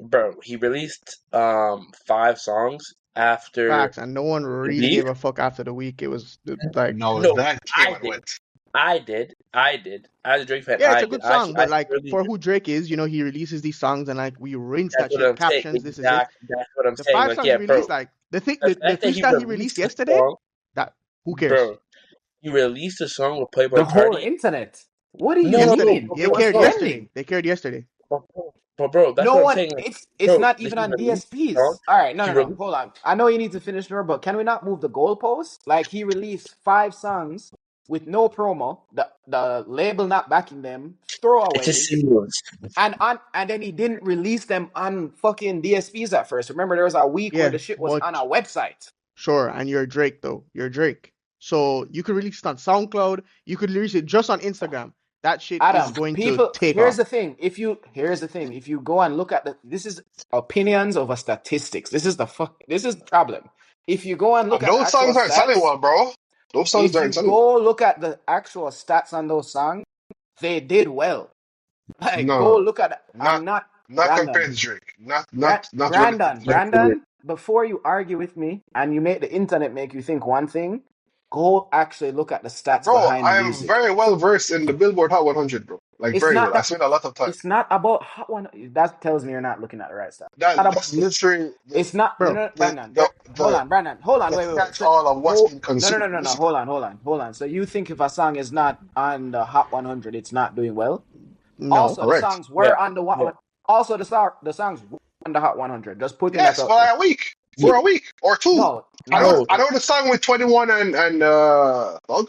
S4: bro, he released 5 songs after
S1: Facts. And no one
S4: the
S1: really
S4: beef.
S1: gave a fuck after the week. It was like,
S2: No,
S4: No,
S2: that came
S4: I
S2: and
S4: did.
S2: went.
S4: I did. As a Drake fan,
S1: yeah, it's
S4: I
S1: a
S4: did.
S1: good song,
S4: I
S1: but like
S4: really
S1: for
S4: did.
S1: who Drake is, he releases these songs and like we rinse
S4: That's
S1: that
S4: what
S1: shit.
S4: I'm saying.
S1: Captions, this is it.
S4: Exactly. That's what I'm
S1: The
S4: saying.
S1: five
S4: Like,
S1: songs he
S4: yeah, bro.
S1: released, like the thing,
S4: The
S1: the
S4: fact that he
S1: freestyle he released
S4: released a
S1: yesterday,
S4: song,
S1: that who cares?
S4: bro. He released a song with Playboy
S3: The whole
S4: Cardi.
S3: internet. What do you
S4: No,
S1: Yesterday,
S3: mean?
S4: but
S3: It
S1: they
S4: bro,
S3: was
S1: cared
S4: bro,
S1: yesterday.
S3: trending.
S1: They cared yesterday.
S4: bro, that's
S3: No
S4: what I'm
S3: one.
S4: saying. Like,
S3: It's
S4: bro,
S3: not
S4: that
S3: even
S4: he
S3: on
S4: released a song.
S3: DSPs. All right, no,
S4: He
S3: no, no.
S4: released.
S3: Hold on. I know you need to finish your, but can we not move the goalposts? Like he released 5 songs with no promo, the label not backing them,
S4: It's just
S3: throwaways,
S4: seamless.
S3: and then he didn't release them on fucking DSPs at first. Remember, there was a week where
S1: Yeah,
S3: the shit was on
S1: but
S3: a website.
S1: sure. And you're Drake though. You're Drake. So you could release it on SoundCloud. You could release it just on Instagram. That shit is
S3: Adam,
S1: going to
S3: people,
S1: take off.
S3: here's the thing. If you go and look at this is opinions over statistics. This is the problem. If you go and look
S2: And
S3: at the
S2: those
S3: actual
S2: songs aren't selling
S3: stats,
S2: well, bro. Those songs
S3: if you
S2: aren't selling well.
S3: go look at the actual stats on those songs, they did well. Like, go
S2: No,
S3: look at,
S2: not
S3: I'm not,
S2: not compared
S3: Brandon,
S2: to Drake. Not relative
S3: Brandon,
S2: to Drake.
S3: Brandon, before you argue with me and you make the internet make you think one thing, go actually look at the stats
S2: Bro,
S3: behind the
S2: I am
S3: music.
S2: very well versed in the Billboard Hot 100, bro. Like
S3: It's
S2: very
S3: not
S2: well. I
S3: that
S2: spent a lot of time.
S3: it's not about hot one. That tells me you're not looking at the right stuff.
S2: That's literally
S3: It's not. No,
S1: Bro,
S3: no,
S2: the
S3: Brandon.
S2: the
S3: Hold
S2: the,
S3: on, Brandon. Hold on.
S2: the
S3: Wait, wait, wait.
S2: catch
S3: So,
S2: all of what's being
S3: no, no,
S2: consumed
S3: no, no, no.
S2: musically.
S3: Hold on. So you think if a song is not on the Hot 100, it's not doing well?
S1: no.
S3: Also, the
S2: Correct.
S3: songs
S4: Yeah,
S3: were on the
S4: yeah,
S3: Also, the songs were on the Hot 100. Just putting that
S2: Yes,
S3: out there.
S2: for a week.
S4: yeah.
S2: For a week or two.
S3: No, no.
S4: No,
S2: I know the song with 21 and Thug.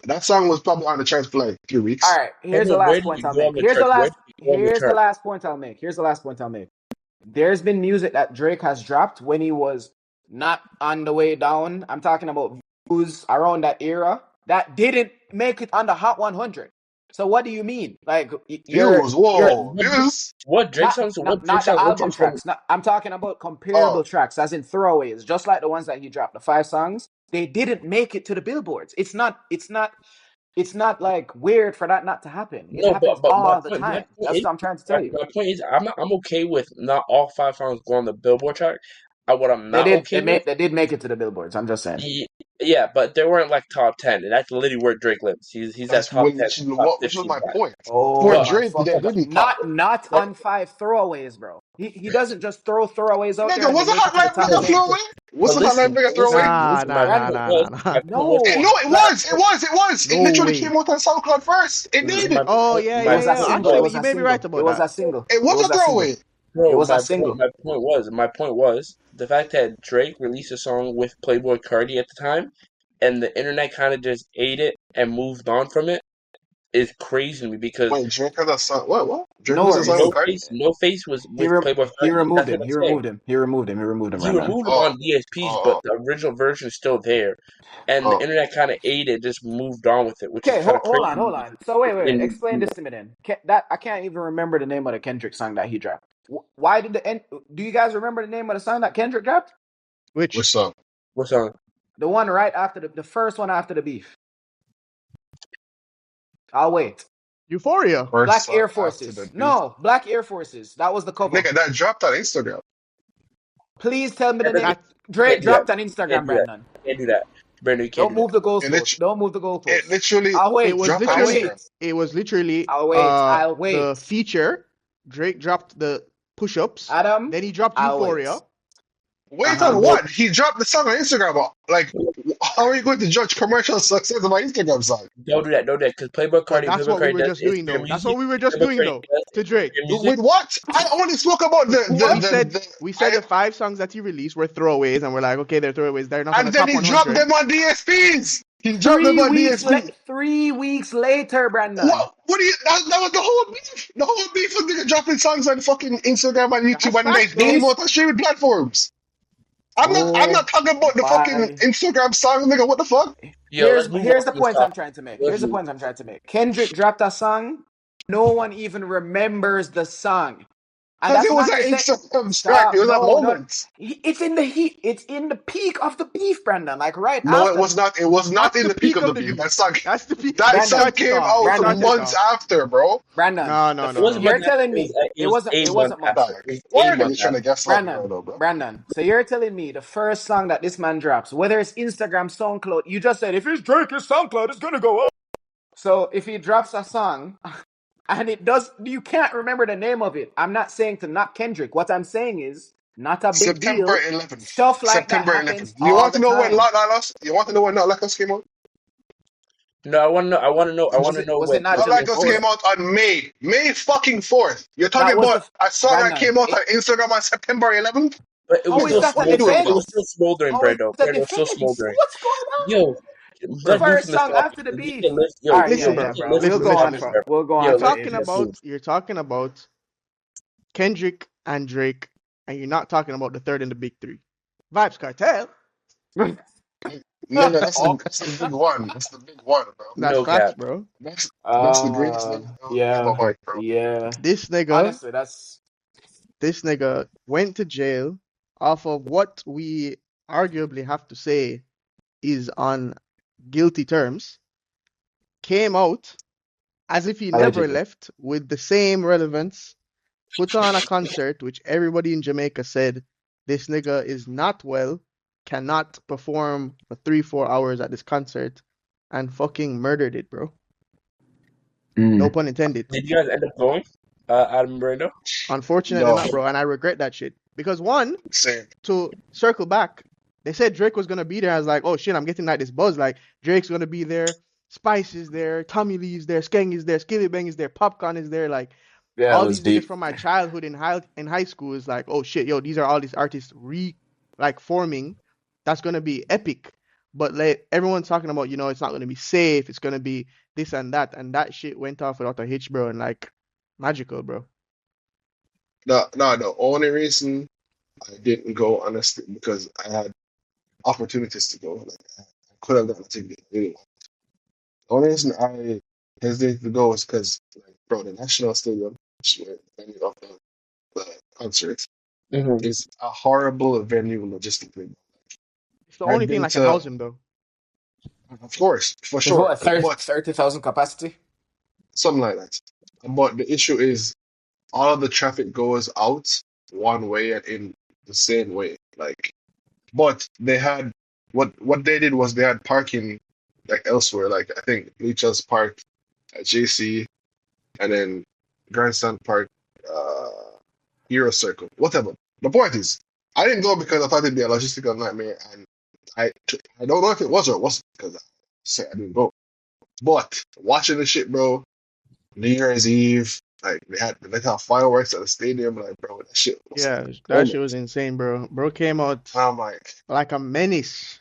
S2: That song was probably on the chart for like a few
S3: All
S2: weeks.
S3: right.
S4: hold
S3: Here's the
S4: on. Where
S3: last
S4: did
S3: point
S4: you
S3: I'll
S4: go on
S3: make.
S4: the chart? Where did you go on the
S3: Here's the
S4: chart?
S3: last point I'll make. Here's the last point I'll make. There's been music that Drake has dropped when he was not on the way down. I'm talking about views around that era that didn't make it on the Hot 100. So what do you mean? Like
S2: Views,
S3: you're
S2: whoa, views.
S4: What Drake
S3: not
S4: songs? What
S3: not
S4: Drake
S3: not the
S4: song? What
S3: album
S4: Drake song?
S3: tracks. Not, I'm talking about comparable
S2: Oh,
S3: tracks, as in throwaways, just like the ones that he dropped, the 5 songs. They didn't make it to the billboards. It's not like weird for that not to happen. It
S4: No,
S3: happens
S4: but
S3: all the
S4: my
S3: time.
S4: point
S3: That's
S4: is
S3: what I'm trying to tell you.
S4: my point is I'm okay with not all 5 songs going on the Billboard chart. What I'm
S3: They
S4: not
S3: did.
S4: okay with,
S3: They did make it to the billboards. I'm just saying.
S4: Yeah, but they weren't like top 10, and that's literally where Drake lives. He's at
S2: That's
S4: top
S2: when
S4: 10,
S2: which is
S4: top
S2: which was
S4: 15
S2: my
S4: guy.
S2: point. For
S3: Oh
S4: But
S3: my
S2: Drake, they
S3: fucking god!
S2: didn't pop.
S3: Not
S4: but
S3: on 5 throwaways, bro. He doesn't just throw throwaways out there
S2: Nigga,
S3: and they
S2: was a
S3: make it
S2: hot
S3: to the
S2: life
S3: top
S2: nigga
S4: listen,
S3: 10.
S2: throwaway? Was
S4: but
S2: a hot life
S4: listen,
S2: nigga
S4: but listen,
S2: throwaway?
S1: Nah,
S4: listen. My
S1: nah, nah,
S4: point
S3: Brandon,
S1: nah, nah,
S4: was,
S1: nah.
S4: my point was,
S2: And
S3: no,
S2: no, it
S4: my
S2: was, it
S4: point,
S2: was, it was. It
S1: No
S2: literally
S1: way.
S2: came out on SoundCloud first. It
S4: listen,
S2: did.
S4: my
S1: Oh
S4: point,
S1: yeah,
S3: it
S4: my
S1: yeah,
S3: was a
S1: yeah.
S4: point
S3: single. It
S1: Actually,
S4: was,
S3: was
S1: you
S3: a
S1: may be
S3: single.
S1: right
S3: It
S1: about
S3: was
S1: that.
S3: a single.
S2: It
S3: It
S2: was a
S3: was a single.
S2: throwaway.
S3: It
S4: bro.
S3: was a single.
S4: My point was the fact that Drake released a song with Playboy Cardi at the time, and the internet kind of just ate it and moved on from it is crazy to me because
S2: Wait, Drake has a song. What? Drake
S3: No
S2: has a song
S3: worries.
S2: with Cardi?
S4: No Face was with Playboy
S3: He
S4: Cardi.
S3: removed
S4: That's
S3: him.
S4: what I'm
S3: He
S4: saying.
S3: removed him. He removed him. He removed him,
S4: He
S3: Brandon.
S4: removed him
S2: Oh,
S4: on DSPs,
S2: oh,
S4: but the original version is still there, and the
S2: oh.
S4: internet kind of ate it, just moved on with it, which is
S3: Okay,
S4: kind of
S3: hold
S4: crazy.
S3: on, hold on. So wait.
S4: And
S3: Explain this to me then. I can't even remember the name of the Kendrick song that he dropped. Why did the end? Do you guys remember the name of the song that Kendrick dropped?
S2: Which
S1: Which
S2: song?
S4: what's on?
S3: The one right after the first one after the beef. I'll wait.
S1: Euphoria.
S2: First
S3: Black
S2: song
S3: Air
S2: after the
S3: Forces.
S2: beat.
S3: No, Black Air Forces. That was the cover.
S2: Nigga, that dropped on Instagram.
S3: Please tell me the name.
S1: That
S3: Drake
S4: Can't do that.
S3: dropped on
S4: Can't
S3: Instagram,
S4: do that.
S3: Brandon.
S4: Can't do that. Brandon, you can't
S3: Don't
S4: do that.
S3: move the
S2: It,
S3: goalpost.
S2: lit-
S3: Don't move the
S2: it
S3: goalpost.
S2: literally
S3: I'll
S1: it
S3: wait.
S1: was
S2: dropped on
S3: I'll
S1: literally
S2: Instagram.
S3: wait.
S1: it was literally
S3: I'll wait. I'll
S1: the
S3: wait.
S1: feature. Drake dropped the push-ups.
S3: Adam,
S1: Then he dropped
S3: I'll wait.
S1: Euphoria.
S2: Wait
S3: Uh-huh.
S2: on what? He dropped the song on Instagram. Like, how are you going to judge commercial success of my Instagram song?
S4: Don't do that. Don't do that. Because
S1: But that's
S4: Playboy
S1: what we
S4: Cardi
S1: were
S4: does
S1: just doing
S4: Instagram
S1: though. That's what
S4: music.
S1: we were just
S4: Playboy
S1: doing
S4: Cardi
S1: though
S4: does
S1: to Drake.
S4: Instagram music.
S2: With what? I only spoke about
S1: We
S3: What?
S1: said
S2: the
S1: we said the 5 songs that he released were throwaways, and we're like, okay, they're throwaways. They're not on the
S2: and then
S1: top
S2: he dropped
S1: 100.
S2: them on DSPs. He dropped them on DSPs.
S3: 3 weeks later, Brandon.
S2: What do you? That was the whole beef. The whole beef was nigga dropping songs on fucking Instagram and
S1: That's
S2: YouTube, and they
S1: facts
S2: came
S1: though.
S3: These.
S2: out on streaming platforms. I'm
S3: Oh
S2: not talking about the fucking
S3: my.
S2: Instagram song, nigga. What the fuck?
S4: Yo, let's move on
S3: Here's the
S4: from this
S3: point I'm
S4: topic.
S3: trying to make.
S4: Let's
S3: Here's the
S4: move.
S3: point I'm trying to make. Kendrick dropped a song. No one even remembers the song. And
S2: Because
S3: that's
S2: it was
S3: not
S2: an
S3: to say
S2: Instagram track. It
S3: stop.
S2: was a
S3: No.
S2: moment.
S3: It's in the heat. It's in the peak of the beef, Brandon. Like right
S2: No, it
S3: after.
S2: was not. It was not
S1: That's
S2: in
S1: the
S2: the peak
S1: peak
S2: of
S1: of
S2: the
S1: the
S2: beef.
S1: beef.
S2: That song.
S1: That's the peak.
S2: That
S1: It
S2: song
S3: Brandon.
S1: started it
S2: came
S1: off. It
S2: out
S3: Brandon.
S1: started it
S2: months
S1: off.
S2: after, bro.
S3: Brandon.
S1: No,
S3: The
S1: no,
S4: It
S1: no,
S3: first,
S1: no,
S4: wasn't
S1: no.
S3: you're
S4: months after.
S3: telling me
S4: It was
S3: it
S4: a month
S3: wasn't
S4: after.
S3: months.
S2: Dog.
S4: It was
S2: Why
S4: a
S2: are
S4: month
S2: niggas trying to
S4: after.
S2: guess something right
S3: Brandon,
S2: now, bro?
S3: Brandon. So you're telling me the first song that this man drops, whether it's Instagram, SoundCloud, you just said if it's Drake, it's SoundCloud, it's gonna go up. So if he drops a song and it does, you can't remember the name of it. I'm not saying to knock Kendrick. What I'm saying is not a big
S2: September
S3: deal.
S2: 11th.
S3: Stuff like that
S2: September
S3: happens
S2: 11th. You
S3: all
S2: want
S3: the
S2: to know when
S3: time.
S2: Not Like Us? You want to know when Not Like Us came out?
S4: No, I want to know. I want to know. I want
S3: Was
S4: to
S3: it
S4: know
S3: was
S4: when
S3: it not
S2: Not
S3: July?
S2: Like Us
S3: Oh,
S2: came out on May fucking 4th. You're talking
S3: that was
S2: about
S3: the
S2: a song that
S3: Brandon.
S2: came out on Instagram on September 11th?
S4: But it was
S3: How is
S4: still
S2: Nigga,
S3: that
S2: what
S3: a
S2: are you doing,
S4: smoldering. It
S2: bro?
S4: was
S3: defense?
S4: still smoldering,
S3: How is
S4: Brando.
S3: that a
S4: Brando was still
S3: defense?
S4: smoldering.
S3: What's going on?
S4: Yo,
S3: The
S4: let's move
S3: first
S4: from this
S3: song
S4: topic.
S3: after the
S4: We
S3: beef.
S4: can list.
S3: All
S4: Yo,
S3: right,
S1: Listen,
S3: yeah,
S1: bro.
S3: bro.
S4: list
S3: We'll
S4: from
S1: Listen,
S3: go
S4: this
S3: on
S1: listen.
S4: topic
S3: for
S4: forever.
S3: we'll go on
S1: You're
S4: Yo,
S3: for
S1: talking
S3: ages.
S4: listen.
S1: about Kendrick and Drake, and you're not talking about the third in the big three. Vybz Kartel.
S2: Nigga, that's the big one. That's the big one, bro.
S1: That's
S4: No
S1: facts,
S4: cap.
S1: bro.
S2: That's the greatest nigga ever came
S3: Yeah,
S2: out, Mike, bro.
S3: yeah.
S1: This nigga,
S3: Honestly, that's
S1: this nigga went to jail off of what we arguably have to say is on guilty terms. Came out as if he never
S3: allegedly.
S1: left with the same relevance. Put on a concert, which everybody in Jamaica said this nigga is not well, cannot perform for 3-4 hours at this concert, and fucking murdered it, bro. No
S3: Mm.
S1: pun intended.
S4: Did you guys end up going, Adam and Brando?
S1: Unfortunately
S2: No,
S1: not, bro, and I regret that shit. Because one,
S2: same.
S1: to circle back, they said Drake was gonna be there. I was like, oh shit, I'm getting like this buzz. Like Drake's gonna be there, Spice is there, Tommy Lee's there, Skeng is there, Skilly Bang is there, Popcorn is there. Like
S3: Yeah, it
S1: all
S3: was
S1: these niggas
S3: deep.
S1: from my childhood in high school is like, oh shit, yo, these are all these artists forming. That's gonna be epic. But like everyone's talking about, it's not gonna be safe. It's gonna be this and that shit went off without a hitch, bro, and like magical, bro.
S2: No, the only reason I didn't go, honestly, because I had opportunities to go. Like, I could have gotten a ticket. Really. The only reason I hesitated to go is because, like, bro, the National Stadium, which is the venue of the concert,
S4: Mm-hmm.
S2: is a horrible venue logistically.
S1: It's the only
S2: I've
S1: thing
S2: been
S1: that can
S2: to,
S1: house him though.
S2: of course, for
S3: It's
S2: sure,
S3: what
S2: but
S3: 30,000 capacity.
S2: something like that. But the issue is all of the traffic goes out one way and in the same way. Like, but they had what they did was they had parking like elsewhere. Like I think Leach's Park at JC, and then Grandstand Park, uh, Hero Circle, whatever. The point is, I didn't go because I thought it'd be a logistical nightmare, and I don't know if it was or it wasn't because I said I didn't go. But watching the shit, bro, New Year's Eve, like they had fireworks at the stadium, like bro, that shit was
S1: Yeah,
S2: a
S1: that shit
S2: moment.
S1: was insane, bro. Bro came out
S2: And I'm
S1: like a menace.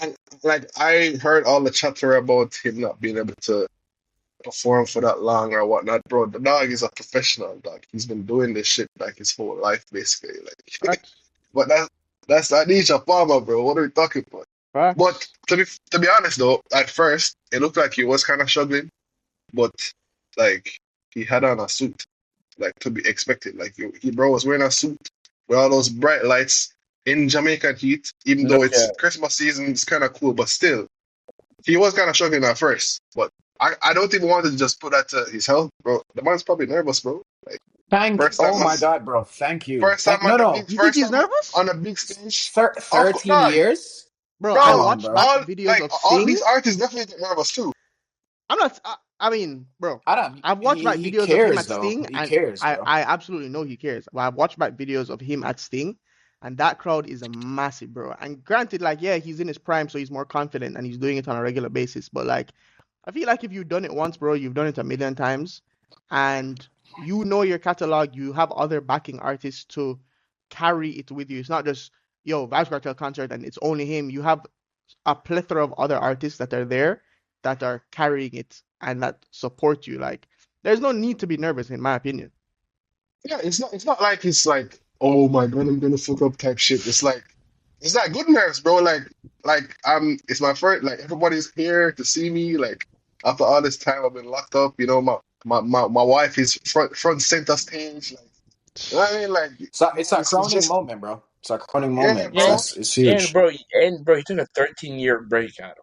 S2: and like I heard all the chatter about him not being able to perform for that long or whatnot, bro. The dog is a professional dog. He's been doing this shit like his whole life, basically. Like,
S1: Facts.
S2: but that's not Nisha Palmer, bro. What are we talking about? But
S1: Facts.
S2: to be honest though, at first it looked like he was kind of struggling, but like he had on a suit, like to be expected. Like he bro was wearing a suit with all those bright lights in Jamaican heat, even
S4: No
S2: though
S4: cap.
S2: it's Christmas season, it's kind of cool, but still, he was kind of struggling at first. But I don't even want to just put that to his health, bro. The man's probably nervous, bro. Like
S3: Thank.
S2: first
S3: Oh
S2: time on
S3: my God, bro. Thank you.
S2: first
S3: Thank.
S2: time on
S3: No,
S2: the
S3: no.
S2: big
S1: You think
S2: first
S1: he's
S2: time
S1: nervous?
S2: on a big stage. Of course,
S3: 13
S2: dog.
S3: years.
S1: Bro, I
S3: Come
S2: Bro,
S3: on,
S1: watched
S3: bro.
S1: back
S2: all
S1: videos
S2: like
S1: of
S2: all
S1: Sting.
S2: these artists definitely get nervous too.
S1: I'm not. I mean, bro,
S3: I don't.
S1: I've watched
S3: He
S1: back
S3: he
S1: videos of him
S3: cares
S1: at
S3: though.
S1: Sting,
S3: He
S1: and
S3: cares,
S1: I,
S3: bro.
S1: I absolutely know he cares. But I've watched back videos of him at Sting, and that crowd is a massive, bro. And granted, like, yeah, he's in his prime, so he's more confident and he's doing it on a regular basis. But like, I feel like if you've done it once, bro, you've done it a million times, and you know your catalog. You have other backing artists to carry it with you. It's not just yo Vybz Kartel concert and it's only him. You have a plethora of other artists that are there that are carrying it and that support you. Like, there's no need to be nervous, in my opinion.
S2: Yeah, it's not like it's like, oh my God, I'm gonna fuck up type shit. It's like good nerves, bro. Like it's my first like everybody's here to see me. Like after all this time I've been locked up, my wife is front center stage. Like you know what I mean? Like
S3: So it's a
S2: it's
S3: crowning
S2: just
S3: moment, bro. It's a crowning
S2: yeah,
S3: moment.
S2: bro.
S4: And
S3: It's
S4: and
S3: huge.
S4: bro, and bro, he took a 13-year break out.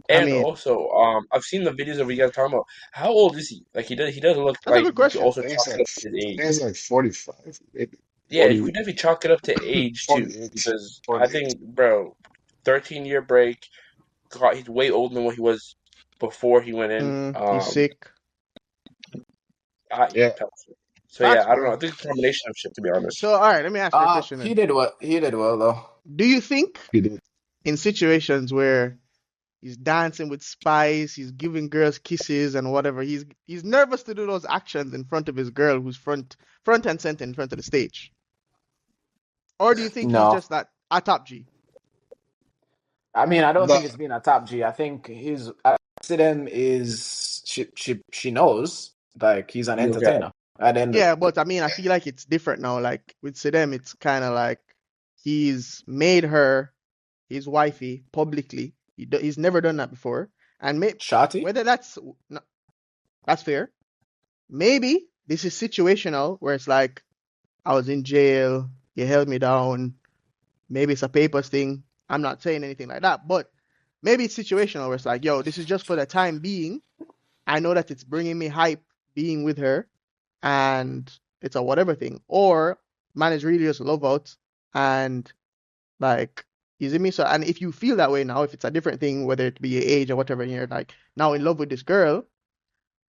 S1: I
S4: And
S1: mean,
S4: also, I've seen the videos of you guys talking about how old is he? Like he doesn't look
S1: that's a
S4: like
S1: good
S4: you could
S1: question.
S4: also
S2: I think it's
S4: chalk it
S2: like
S4: up to his
S2: I think
S4: age.
S2: it's like 45, maybe
S4: Yeah, you
S2: 40,
S4: could definitely chalk it up to age too,
S2: 48,
S4: because I
S2: 48.
S4: think, bro, 13-year break. God, he's way older than what he was before he went in.
S1: He's sick.
S4: I
S2: Yeah,
S4: so yeah,
S1: Facts,
S4: I don't know.
S1: bro.
S4: I think it's a combination of shit, to be honest.
S1: So, all right, let me ask you a question
S3: He
S1: then.
S3: did well. He did well though.
S1: Do you think
S2: he did.
S1: in situations where he's dancing with Spice, he's giving girls kisses and whatever, he's nervous to do those actions in front of his girl who's front and center in front of the stage? Or do you think he's
S3: No,
S1: just that a top G?
S3: I mean I don't
S2: The
S3: think it's been a top G. I think his accident is she knows like he's an
S4: Okay.
S3: entertainer. At the end,
S1: Yeah, but I mean, I feel like it's different now. Like with Sidem, it's kind of like he's made her his wifey publicly. He's never done that before, and
S3: Shotty.
S1: whether no, that's fair. Maybe this is situational, where it's like I was in jail, you held me down. Maybe it's a papers thing. I'm not saying anything like that, but maybe it's situational, where it's like, yo, this is just for the time being. I know that it's bringing me hype being with her, and it's a whatever thing. Or man is really just love out, and like, you see me? So, and if you feel that way now, if it's a different thing, whether it be your age or whatever, and you're like now in love with this girl,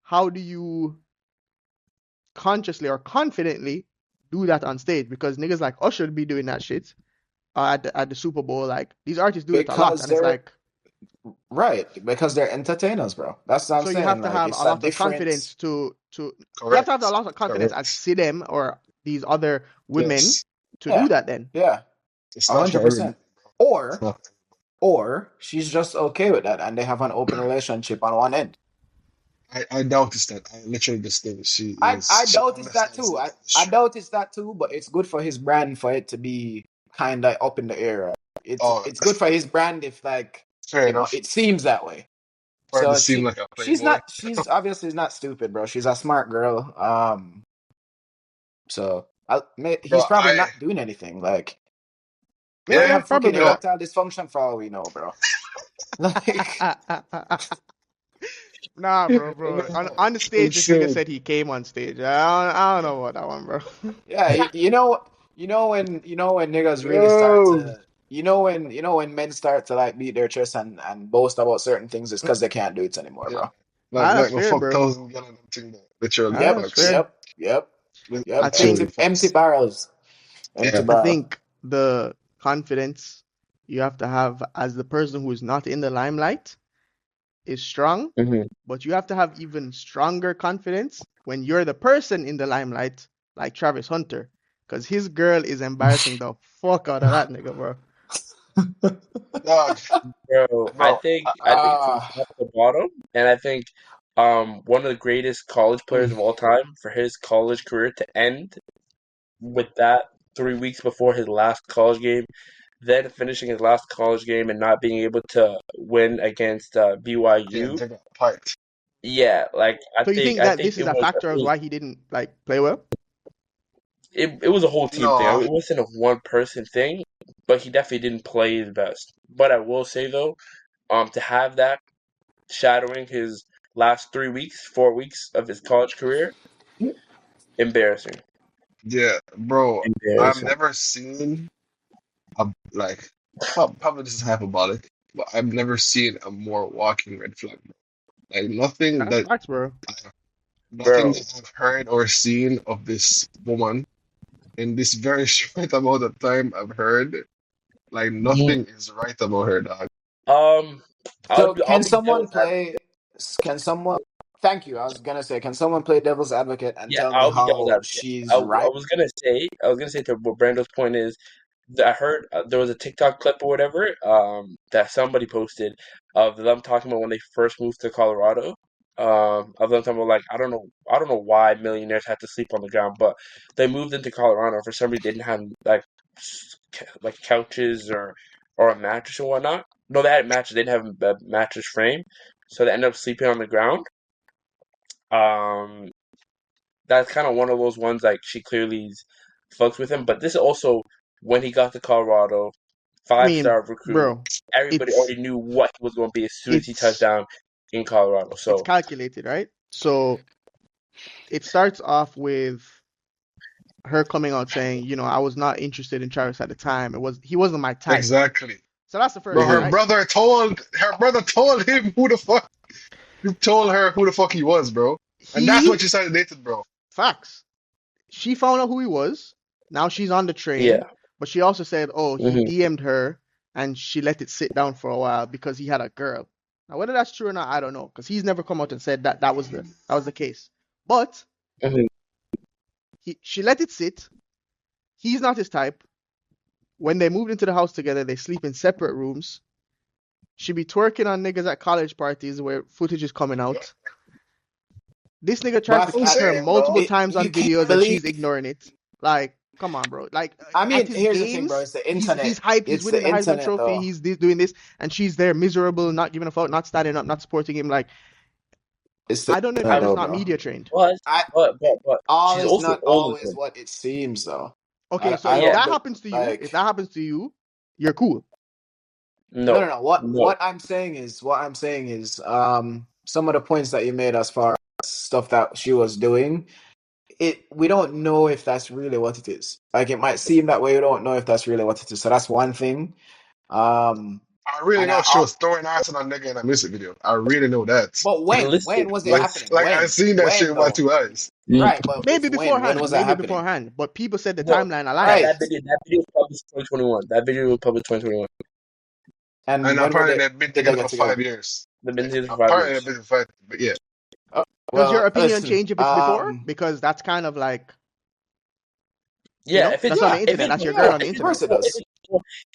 S1: how do you consciously or confidently do that on stage? Because niggas like us should be doing that shit at the Super Bowl. Like, these artists do it a lot,
S3: Because
S1: and it's
S3: they're
S1: like,
S3: right. Because they're entertainers, bro. That's what I'm
S1: so you have
S3: saying.
S1: to
S3: Like
S1: have a
S3: it's a
S1: lot of
S3: different.
S1: confidence to you have to have a
S2: correct,
S1: lot of confidence at
S2: correct.
S1: Sidem or these other women
S2: Yes,
S1: to do
S3: Yeah,
S1: that then.
S3: yeah,
S2: it's not for everybody.
S3: 100%.
S2: It's
S3: Or
S2: not.
S3: or she's just okay with that, and they have an open relationship on one end.
S2: I noticed that. I literally just think
S3: I
S2: she
S3: noticed that
S2: understands
S3: too.
S2: the
S3: I
S2: industry.
S3: noticed that too, but it's good for his brand for it to be kind of up in the air.
S2: Oh,
S3: It's good for his brand if like
S2: fair enough.
S3: it seems that way.
S2: For her to
S3: So
S2: seem like a
S3: she's
S2: playboy.
S3: not she's obviously not stupid, bro. She's a smart girl. So
S2: Bro,
S3: he's probably not doing anything. Like
S1: Yeah,
S3: might
S2: yeah,
S1: yeah,
S3: have fucking
S1: probably.
S2: yeah.
S3: erectile dysfunction for all we know, bro. Like
S1: Nah, bro.
S2: No,
S1: On the stage, this nigga
S2: insane.
S1: said he came on stage. I don't know about that one, bro.
S3: yeah, you know when niggas really start
S2: Yo,
S3: to. when men start to like beat their chest and boast about certain things, it's because they can't do it anymore,
S2: Yeah.
S3: bro.
S1: That's
S2: Like my
S1: fair,
S2: fuck
S1: bro.
S2: 1,000 gallon of thing there. Literally
S3: Yep,
S1: That's
S2: facts.
S1: fair.
S3: yep.
S1: I think
S2: Literally
S3: Empty
S2: facts.
S3: barrels, empty
S2: Yeah.
S1: I
S3: barrel.
S1: think the confidence you have to have as the person who is not in the limelight is strong,
S4: Mm-hmm.
S1: but you have to have even stronger confidence when you're the person in the limelight, like Travis Hunter, because his girl is embarrassing the fuck out of that nigga, bro.
S2: Dog,
S4: Bro, I
S2: bro.
S4: think I think from
S3: Ah,
S4: top to bottom, and I think one of the greatest college players
S3: mm.
S4: of all time for his college career to end with that 3 weeks before his last college game, then finishing his last college game and not being able to win against
S2: Yeah,
S4: BYU.
S2: they got piped.
S4: Yeah, like
S1: So you think
S4: I
S1: that
S4: think
S1: this is a factor of why he didn't like play well?
S4: it was a whole team thing. I
S2: No,
S4: mean, it wasn't a one person thing, but he definitely didn't play his best. But I will say though, to have that shadowing his last 3 weeks, 4 weeks of his college career, embarrassing,
S2: yeah, bro. I've
S4: embarrassing.
S2: never seen a like probably this is hyperbolic, but I've never seen a more walking red flag. Like
S1: That's facts, bro.
S2: nothing
S4: Bro,
S2: that I've heard or seen of this woman in this very short amount of time I've heard, like nothing is right about her, dog.
S4: um,
S3: So
S4: I'll
S3: can
S4: be
S3: someone
S4: devil's
S3: play?
S4: advocate.
S3: Can someone? Thank you. I was gonna say, can someone play devil's advocate and
S4: Yeah,
S3: tell me
S4: I'll be devil's
S3: how
S4: advocate.
S3: she's right?
S4: I was gonna say to what Brando's point is, I heard there was a TikTok clip or whatever that somebody posted of them talking about when they first moved to Colorado. Of them talking about like I don't know why millionaires have to sleep on the ground, but they moved into Colorado for some reason they didn't have like like couches or a mattress and whatnot. No, they had mattresses. They didn't have a mattress frame, so they ended up sleeping on the ground. Um, that's kind of one of those ones like she clearly fucks with him. But this is also when he got to Colorado,
S1: I
S4: five
S1: mean,
S4: star recruit.
S1: bro,
S4: Everybody
S1: it's
S4: already knew what he was going to be as soon as he touched
S1: it's
S4: down in Colorado.
S1: it's
S4: So
S1: calculated, right? So it starts off with her coming out saying, I was not interested in Travis at the time. He wasn't my type.
S2: Exactly.
S1: So that's the first
S2: Bro,
S1: thing,
S4: hmm
S1: right?
S2: her brother told him who the fuck he told her who the fuck he was, bro. And that's
S1: He
S2: what she started dating, bro.
S1: facts. She found out who he was. Now she's on the train,
S4: yeah,
S1: but she also said, "Oh, he
S4: hmm
S1: DM'd her and she let it sit down for a while because he had a girl." Now, whether that's true or not, I don't know, because he's never come out and said that that was the case. But
S4: hmm
S1: she let it sit. He's not his type. When they moved into the house together, they sleep in separate rooms. She be twerking on niggas at college parties where footage is coming out. This nigga
S3: But
S1: tries
S3: I
S1: to
S2: I'm
S3: think
S1: kiss her
S2: saying, bro.
S1: multiple times
S3: you
S1: on
S3: can't
S1: videos and
S3: believe.
S1: she's ignoring it. Like, come on, bro. Like
S3: I
S1: at
S3: mean,
S1: his
S3: here's the thing, bro.
S1: games,
S3: It's the
S1: he's
S3: internet.
S1: hype. He's
S3: It's
S1: winning
S3: the
S1: the Heisman
S3: internet,
S1: Trophy.
S3: though.
S1: He's doing this, and she's there miserable, not giving a fuck, not standing up, not supporting him. Like,
S3: It's the
S1: I don't know if
S4: I
S1: you're
S3: internet,
S1: just
S3: though,
S1: not
S3: bro.
S1: media trained.
S4: but
S3: I
S4: but
S3: all
S4: she's
S3: is
S4: also
S3: not
S4: older than
S3: always
S4: him.
S3: what it seems, though.
S1: Okay, so
S3: I
S1: if
S4: Yeah,
S3: don't
S1: that happens to you,
S3: like.
S1: you're cool.
S3: No,
S4: no,
S3: no, no. What
S4: no.
S3: I'm saying is some of the points that you made as far as stuff that she was doing, we don't know if that's really what it is. Like it might seem that way, we don't know if that's really what it is. So that's one thing. Um
S2: I really
S3: and
S2: know she was throwing ass on a nigga in a music video. I really know that.
S3: but when?
S4: Listen,
S3: When was it
S2: Like,
S3: happening?
S2: like I seen that shit
S3: When
S2: with my
S3: though?
S2: 2 eyes.
S3: Right, but it's
S1: Maybe
S3: when? When
S1: beforehand,
S3: was that
S1: maybe
S3: happening?
S1: beforehand, but people said the
S4: no,
S1: timeline aligned.
S3: Right.
S4: that video was published 2021. That video was published 2021.
S3: And
S2: And
S3: when
S2: apparently they've been
S3: did they
S2: together
S3: get
S2: for
S3: together?
S2: 5 years.
S4: They've been together for five
S2: Apparently they've
S4: years.
S2: been for 5, but yeah.
S3: Oh,
S1: Does your
S3: well,
S1: opinion
S3: listen.
S1: change if it's before? Because that's kind of like,
S4: Yeah, if it's
S1: that's on the
S3: Yeah,
S4: if
S1: internet.
S4: it's
S1: That's your
S4: before,
S1: girl
S3: yeah,
S1: on the
S3: of
S4: if it's
S1: internet.
S3: course it
S4: before,
S3: does.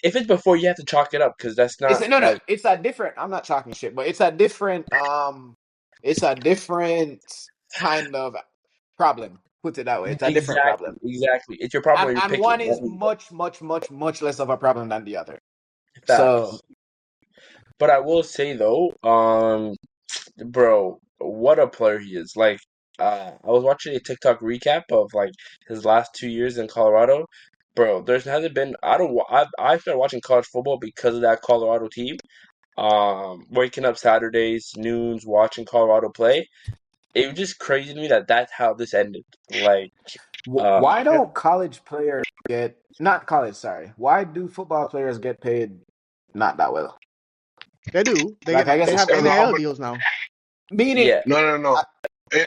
S4: if it's before, you have to chalk it up because that's
S3: It's
S4: not
S3: no, no.
S4: like
S3: It's a different. I'm not talking shit, but it's a different. It's a different kind of problem. Put it that way. It's a different
S4: exactly,
S3: problem,
S4: exactly. It's your problem
S3: and
S4: when you're
S3: and
S4: picking.
S3: one is much, much, much, much less of a problem than the other. So
S4: Facts. But I will say though, bro, what a player he is. Like, I was watching a TikTok recap of like his last 2 years in Colorado. Bro, there's hasn't been. I started watching college football because of that Colorado team. Waking up Saturdays, noons, watching Colorado play. It was just crazy to me that that's how this ended. Like,
S3: Why
S4: Yeah.
S3: don't college players get not college? Sorry, why do football players get paid not that well?
S1: They do. They
S3: Like I
S1: get
S3: guess
S1: they
S2: It's
S1: have
S2: because of how
S1: NIL
S2: much.
S1: deals now.
S3: meaning
S4: Yeah.
S2: No.
S3: uh,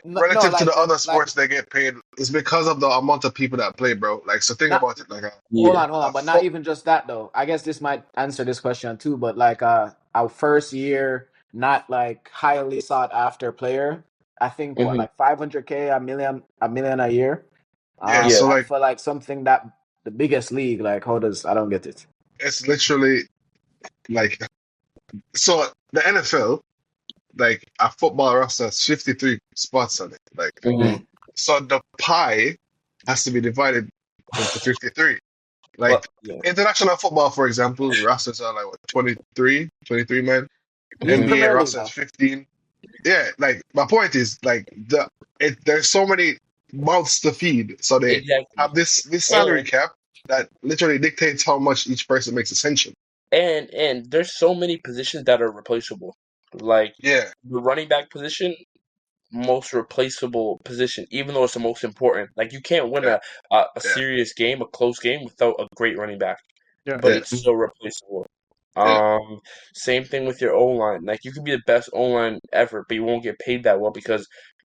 S3: no
S2: Relative to
S3: like
S2: the
S3: the
S2: other
S3: like
S2: sports they get paid, it's because of the amount of people that play, bro. Like, so think
S3: not
S2: about it. Like
S4: Yeah.
S3: hold
S2: a
S3: on, but not
S2: foot.
S3: even just that though. I guess this might answer this question too. But like our first year, not like highly sought after player. I think what
S4: Hmm.
S3: like 500K, a million a year.
S2: Yeah.
S4: Yeah.
S2: So
S3: And
S2: like,
S3: for like something that the biggest league, like how does I don't get it.
S2: it's literally like so the NFL, like a football roster has 53 spots on it. Like,
S4: Hmm.
S3: Mm.
S2: so the pie has to be divided into 53.
S4: Well,
S2: Like
S4: yeah.
S2: international football, for example, rosters are like what, 23 men.
S3: Even
S4: Hmm.
S2: NBA
S3: Premier League
S2: roster is
S3: though.
S2: 15. Yeah, like my point is like there's so many mouths to feed, so they
S4: Exactly.
S2: have this salary
S4: And
S2: cap that literally dictates how much each person makes essential.
S4: and there's so many positions that are replaceable. Like
S2: Yeah,
S4: the running back position, most replaceable position, even though it's the most important. Like you can't win
S2: yeah,
S4: a
S2: yeah,
S4: serious game, a close game, without a great running back.
S1: Yeah.
S4: But
S2: yeah,
S4: it's so replaceable.
S2: yeah.
S4: Um, Same thing with your O line. Like you could be the best O line ever, but you won't get paid that well because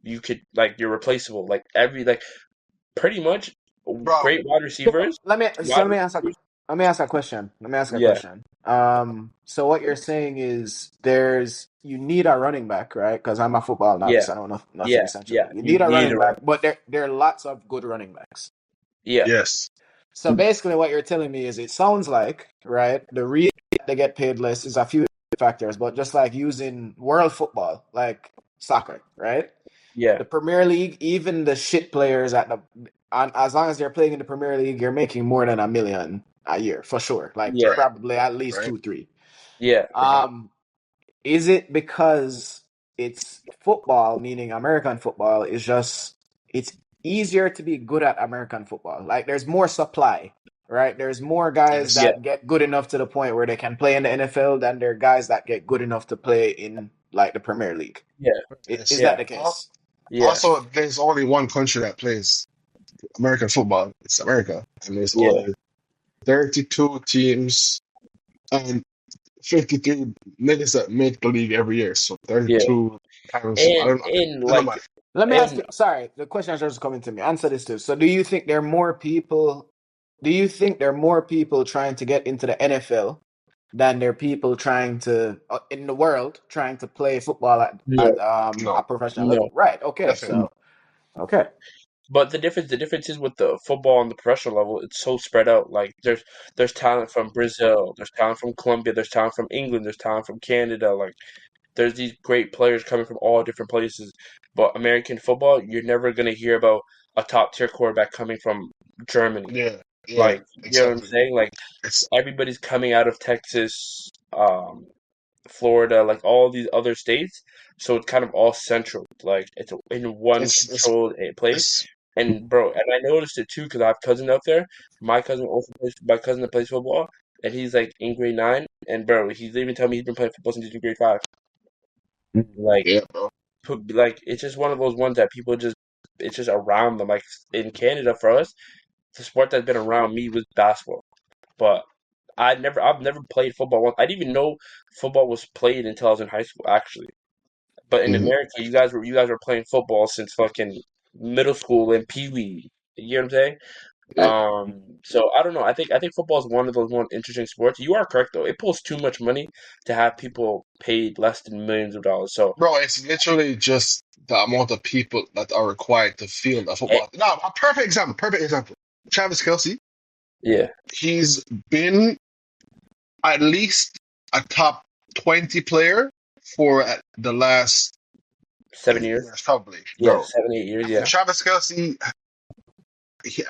S4: you could like you're replaceable. Like pretty much
S2: Bro,
S4: great wide
S3: So
S4: receivers,
S3: so
S4: wide receivers.
S3: let me ask a question. Let me ask a
S4: Yeah,
S3: question. So what you're saying is you need a running back, right? Because I'm a football
S4: yeah,
S3: novice. I don't know nothing
S4: yeah,
S3: essentially.
S4: yeah.
S3: You
S4: You
S3: need a
S4: need to
S3: running
S4: run.
S3: back, but there are lots of good running backs.
S4: Yeah,
S2: yes.
S3: So basically, what you're telling me is it sounds like, right? The reason they get paid less is a few factors, but just like using world football, like soccer, right?
S4: yeah,
S3: The Premier League, even the shit players as long as they're playing in the Premier League, you're making more than a million a year for sure. Like
S4: yeah,
S2: Right,
S3: probably at least
S2: right.
S3: two, three.
S4: yeah.
S2: Mhm.
S3: Um, is it because it's football, meaning American football, is just it's easier to be good at American football? Like there's more supply, right? There's more guys
S2: Yes,
S4: Yeah,
S3: that get good enough to the point where they can play in the NFL than there are guys that get good enough to play in like the Premier League.
S4: yeah,
S3: Is
S2: yes.
S3: that
S4: yeah,
S3: the case?
S4: yeah,
S2: Also, there's only one country that plays American football. It's America, and there's
S4: yeah,
S2: only 32 teams and 53 niggas that make the league every year. So
S4: yeah.
S2: 32 times, I
S4: And
S2: don't know.
S4: and
S2: I don't know
S4: like
S2: math.
S3: Let me ask
S4: and
S3: you. Sorry, the question is just coming to me. Answer this too. So, do you think there are more people? Do you think there are more people trying to get into the NFL than there are people trying to in the world trying to play football
S4: yeah,
S3: at
S2: No,
S3: a professional
S4: no.
S3: level? Right. Okay.
S2: definitely
S3: So, okay.
S4: But the difference is with the football on the professional level, it's so spread out. Like there's talent from Brazil, there's talent from Colombia, there's talent from England, there's talent from Canada. Like there's these great players coming from all different places. But American football, you're never gonna hear about a top tier quarterback coming from Germany.
S2: not. Yeah, yeah,
S4: Like you know what I'm
S2: exactly.
S4: saying? Like
S2: It's
S4: everybody's coming out of Texas, Florida, like all these other states. So it's kind of all central. Like it's in one
S2: it's it's
S4: controlled place.
S2: it's
S4: And bro, and I noticed it too because I have a cousin out there. My cousin that plays football, and he's like in grade 9. And bro, he's even telling me he's been playing football since he's in grade 5. Like,
S2: yeah, bro.
S4: like it's just one of those ones that people just it's just around them. Like in Canada for us, the sport that's been around me was basketball. But I've never played football once. I didn't even know football was played until I was in high school, actually. But in
S2: Mhm.
S4: America, you guys were playing football since fucking middle school and pee wee. You know what I'm saying?
S2: Yeah.
S4: So I don't know. I think football is one of those more interesting sports. You are correct though. It pulls too much money to have people paid less than millions of dollars. So
S2: Bro, it's literally just the amount of people that are required to field a
S4: eh,
S2: football. No, a perfect example. Perfect example. Travis Kelsey.
S4: yeah,
S2: He's been at least a top 20 player for the last
S4: 7 years.
S2: 8 years, probably,
S4: Yeah,
S2: bro.
S4: 7 8 years.
S2: And
S4: Yeah,
S2: Travis Kelsey,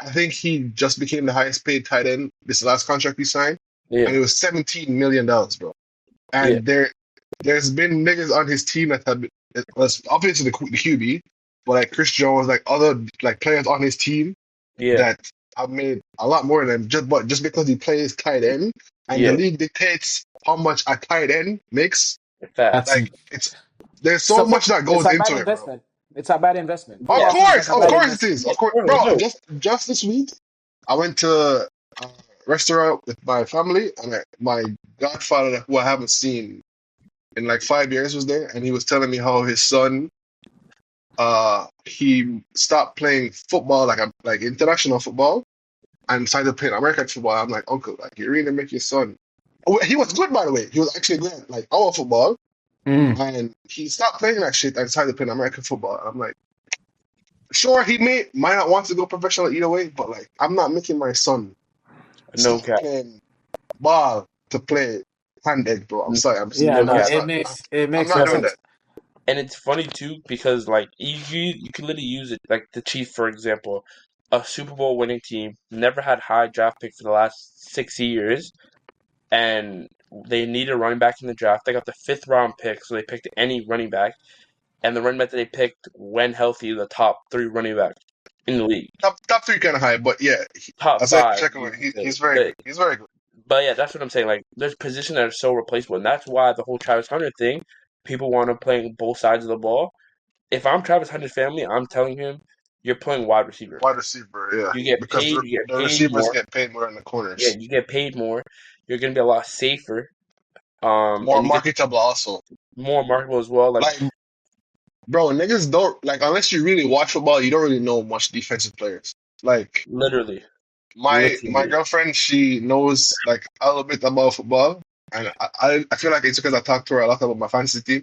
S2: I think he just became the highest paid tight end this last contract he signed, and
S4: yeah,
S2: it was $17 million, bro.
S4: yeah,
S2: And there's been niggas on his team that have been, it was obviously the QB, but like Chris Jones, like other like players on his team
S4: yeah.
S2: that have made a lot more than him just because he plays tight end, and the
S4: Yeah.
S2: league dictates how much a tight end makes.
S3: That's
S4: Facts.
S2: Like it's there's so
S3: so
S2: much that
S3: it's
S2: goes
S3: a bad
S2: into it, bro.
S3: investment. It's a bad investment.
S2: Of
S4: Yeah,
S3: Football seems like a
S2: of
S3: bad
S2: course it
S3: investment.
S2: is. Of course,
S4: no,
S2: bro.
S4: no.
S2: Just this week, I went to a restaurant with my family, and my godfather, who I haven't seen in like 5 years, was there, and he was telling me how his son, he stopped playing football, like international football, and started playing American football. I'm like, uncle, like you really make your son. Oh, he was good, by the way. He was actually good, like our football,
S3: Mm.
S2: and he stopped playing that shit and started playing American football. I'm like, sure, he might not want to go professional either way, but like, I'm not making my son
S4: No
S2: stop
S4: cap.
S2: playing ball to play handed, bro. I'm sorry,
S3: Yeah,
S4: No
S3: no,
S4: cap.
S2: just not.
S3: it
S2: I'm
S3: makes
S2: not
S3: no
S2: doing
S3: sense.
S2: that.
S4: And it's funny too because like you can literally use it like the Chiefs, for example, a Super Bowl winning team, never had high draft picks for the last 6 years, and they needed a running back in the draft. They got the fifth round pick, so they picked any running back, and the running back that they picked, when healthy, the top three running back in the league,
S2: Top three kind of high, but yeah,
S4: top
S2: as I
S4: five,
S2: check
S4: you
S2: him,
S4: can say.
S2: he's very good. He's very good.
S4: But yeah, that's what I'm saying. Like, there's positions that are so replaceable, and that's why the whole Travis Hunter thing, people want to play both sides of the ball. If I'm Travis Hunter's family, I'm telling him you're playing wide receiver.
S2: Wide receiver, yeah,
S4: You get
S2: because
S4: paid. You get
S2: the
S4: paid
S2: receivers
S4: more.
S2: get paid more in the
S4: Yeah,
S2: corners,
S4: you get paid more. You're gonna be a lot safer.
S2: more
S4: And you get
S2: marketable also.
S4: more marketable as well. Like
S2: Like, bro, niggas don't like unless you really watch football, you don't really know much defensive players. Like
S4: literally,
S2: my
S4: literally.
S2: girlfriend, she knows like a little bit about football, and I feel like it's because I talk to her a lot about my fantasy team.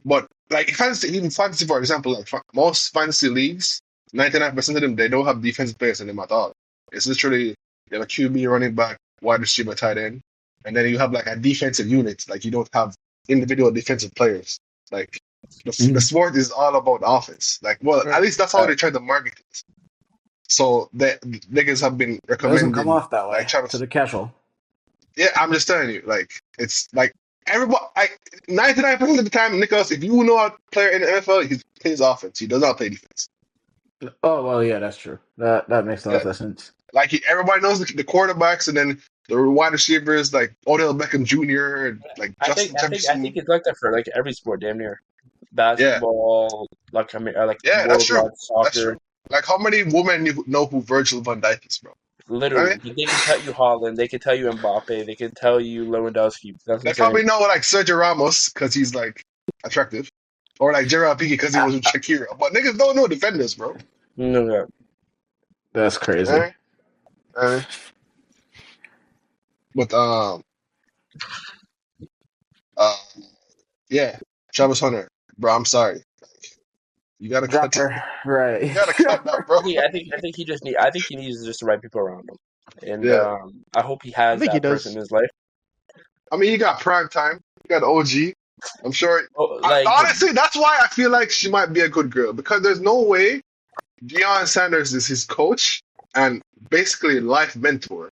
S2: But like fantasy, even fantasy, for example, like most fantasy leagues, 99% of them they don't have defensive players in them at all. It's literally you have a QB, running back, wide receiver, tight end, and then you have like a defensive unit. Like you don't have individual defensive players. Like the
S3: Mm.
S2: sport is all about offense. Like, well, at
S1: Right.
S2: least that's how they try to market it. So the niggas have been
S3: Doesn't come
S2: recommending
S3: off that
S2: like
S3: way to
S2: Travis.
S3: the casual.
S2: Yeah, I'm just telling you, like it's like everybody. 99% of the time, Nicholas, if you know a player in the NFL, he plays offense. He does not play defense.
S3: Oh well, yeah, that's true. That makes a
S2: Yeah,
S3: lot of sense.
S2: like everybody knows the quarterbacks, and then the wide receivers like Odell Beckham Jr. and like Justin
S4: I think
S2: Jefferson.
S4: it's like that for like every sport, damn near.
S2: Yeah,
S4: Basketball, like like
S2: yeah, that's true.
S4: worldwide
S2: That's
S4: soccer.
S2: true. Like how many women you know who Virgil van Dijk is, bro? I mean,
S4: Literally, they can tell you Holland, they can tell you Mbappe, they can tell you Lewandowski. That's what I'm
S2: they
S4: saying.
S2: probably know like Sergio Ramos because he's like attractive, or like Gerard Piqué because he was with Shakira. But niggas don't know defenders, bro.
S4: No, no.
S3: That's crazy.
S2: Eh? Eh? But uh, yeah, Travis Hunter, bro. I'm sorry, you gotta cut.
S3: Dropper, right?
S2: You gotta cut that, bro.
S4: I think he just I think he needs just the right people around him, and
S2: Yeah,
S4: I hope he
S1: I
S4: has
S1: think he
S4: that person in
S1: does.
S4: his life.
S2: I mean, he got prime time. He got OG. I'm sure.
S4: Oh, like
S2: Honestly, that's why I feel like she might be a good girl because there's no way Deion Sanders is his coach and basically life mentor,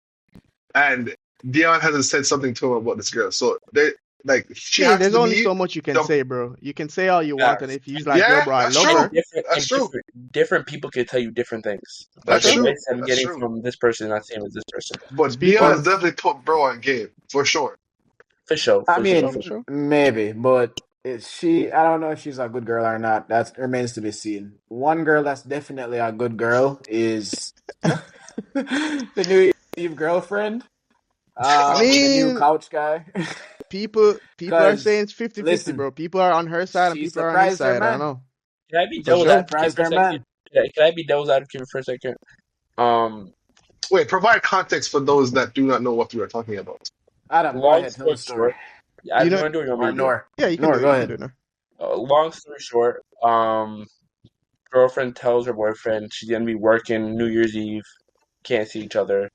S2: and Deion hasn't said something to him about this girl. So they like she
S1: Hey,
S2: has
S1: there's
S2: to
S1: only
S2: be
S1: so much you can
S2: the
S1: say, bro. You can say all you want, and
S4: facts.
S1: if he's like, yo,
S2: yeah.
S1: bro, I
S2: That's
S1: love
S2: true.
S1: her.
S2: That's true.
S4: Different people can tell you different things.
S1: For
S4: Like
S2: That's
S1: sure.
S2: true.
S4: advice I'm
S2: That's
S4: getting
S2: true.
S4: from this person, not the same as this person.
S2: But
S1: Speak
S2: Deion
S1: for
S2: has
S3: Well,
S1: him.
S2: definitely put bro on game for sure.
S4: For sure,
S3: I
S4: for
S1: For
S4: sure,
S1: sure,
S4: for
S1: for
S3: mean,
S4: sure.
S1: sure.
S3: maybe, but is she? I don't know if she's a good girl or not. That remains to be seen. One girl that's definitely a good girl is the New Eve girlfriend,
S1: I
S3: with the new
S1: mean,
S3: couch guy.
S1: people are saying
S3: Because
S1: it's 50-50,
S3: listen,
S1: bro. People are on her side and
S3: she
S1: people are on his
S3: surprised her
S1: side. I don't
S3: man.
S1: know.
S4: Can I be
S1: For
S4: devil's
S3: She
S1: sure.
S4: advocate
S3: surprised
S4: for a
S3: her
S4: second?
S3: man.
S4: Can I be devil's advocate for a second? Um,
S2: Wait, provide context for those that do not know what we are talking about.
S3: Adam, go
S4: long
S3: ahead, tell the
S4: story
S3: story.
S4: short, I
S1: You
S4: do you
S1: know,
S4: want to do it or you want me
S3: Or
S4: to do it?
S3: Nor.
S1: yeah, you can do
S3: Nor,
S1: it.
S3: go
S1: You can do
S3: ahead.
S1: it now.
S4: Long story short, girlfriend tells her boyfriend she's gonna be working New Year's Eve, can't see each other.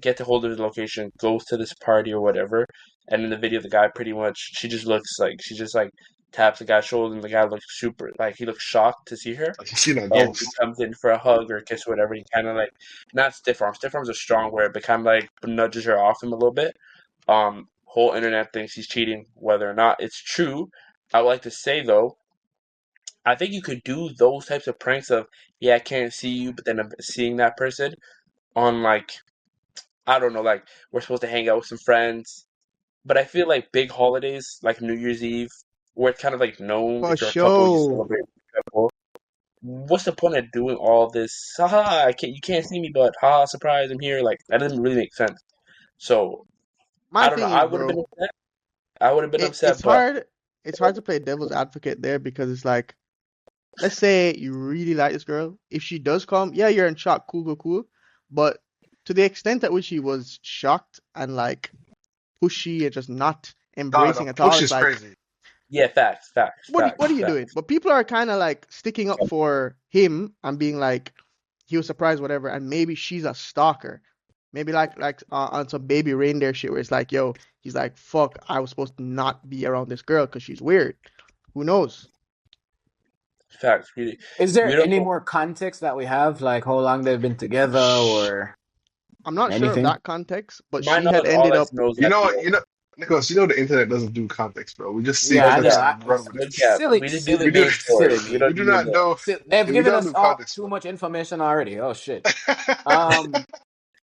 S4: Get to hold of his location, goes to this party or whatever, and in the video, the guy pretty much she just like taps the guy's shoulder, and the guy looks super like he looks shocked to see her.
S2: Like you seen a
S4: And he
S2: ghost.
S4: comes in for a hug or a kiss or whatever. He kind of like not stiff arm. Stiff arm's a strong word, but kind of like nudges her off him a little bit. Whole internet thinks he's cheating, whether or not it's true. I would like to say though, I think you could do those types of pranks of yeah, I can't see you, but then I'm seeing that person on like I don't know, like we're supposed to hang out with some friends. But I feel like big holidays, like New Year's Eve, where it's kind of like known
S1: For
S4: if you're a couple, you
S1: sure.
S4: celebrate disrespectful. What's the point of doing all this? Haha, you can't see me, but haha, surprise, I'm here. Like that doesn't really make sense. So
S1: My
S4: I don't know.
S1: thing
S4: I
S1: is,
S4: would have been
S1: bro,
S4: upset. I would have been
S1: it,
S4: upset,
S1: it's
S4: but
S1: hard. It's hard to play devil's advocate there because it's like, let's say you really like this girl. If she does come, yeah, you're in shock. Cool, cool, cool. But to the extent at which he was shocked and like pushy and just not
S2: Nah, the
S1: embracing at all,
S2: push
S1: it's
S2: is
S1: like,
S2: crazy.
S4: yeah, facts, facts,
S1: what are
S4: facts,
S1: you
S4: facts.
S1: doing? But people are kind of like sticking up for him and being like, he was surprised, whatever, and maybe she's a stalker. Maybe on some baby reindeer shit where it's like, yo, he's like, fuck, I was supposed to not be around this girl because she's weird. Who knows?
S4: Facts.
S3: Is
S4: We
S3: there
S4: don't
S3: any
S4: know.
S3: more context that we have, like how long they've been together
S1: Shh.
S3: or
S1: I'm not sure of
S3: anything?
S1: that context, but
S4: My
S1: she had
S4: knowledge, all
S1: ended
S4: I
S1: up.
S4: know is
S2: You
S4: that
S2: know
S4: he
S2: what? Nicholas, you know the internet doesn't do context, bro. We just see
S3: Yeah, I
S4: Mud
S3: know.
S2: clips
S4: Cap,
S2: and run with it.
S4: Mud Cap.
S3: Silly,
S4: We just do the
S3: silly
S2: We do
S3: me,
S4: main
S3: silly
S4: story. We
S3: me.
S4: don't
S2: we do
S4: do
S2: not
S4: the
S2: know.
S3: They've
S2: Yeah, we
S3: given
S2: don't
S3: us
S2: do
S3: all
S2: context,
S3: too
S2: bro.
S3: much information already. Oh shit. Um,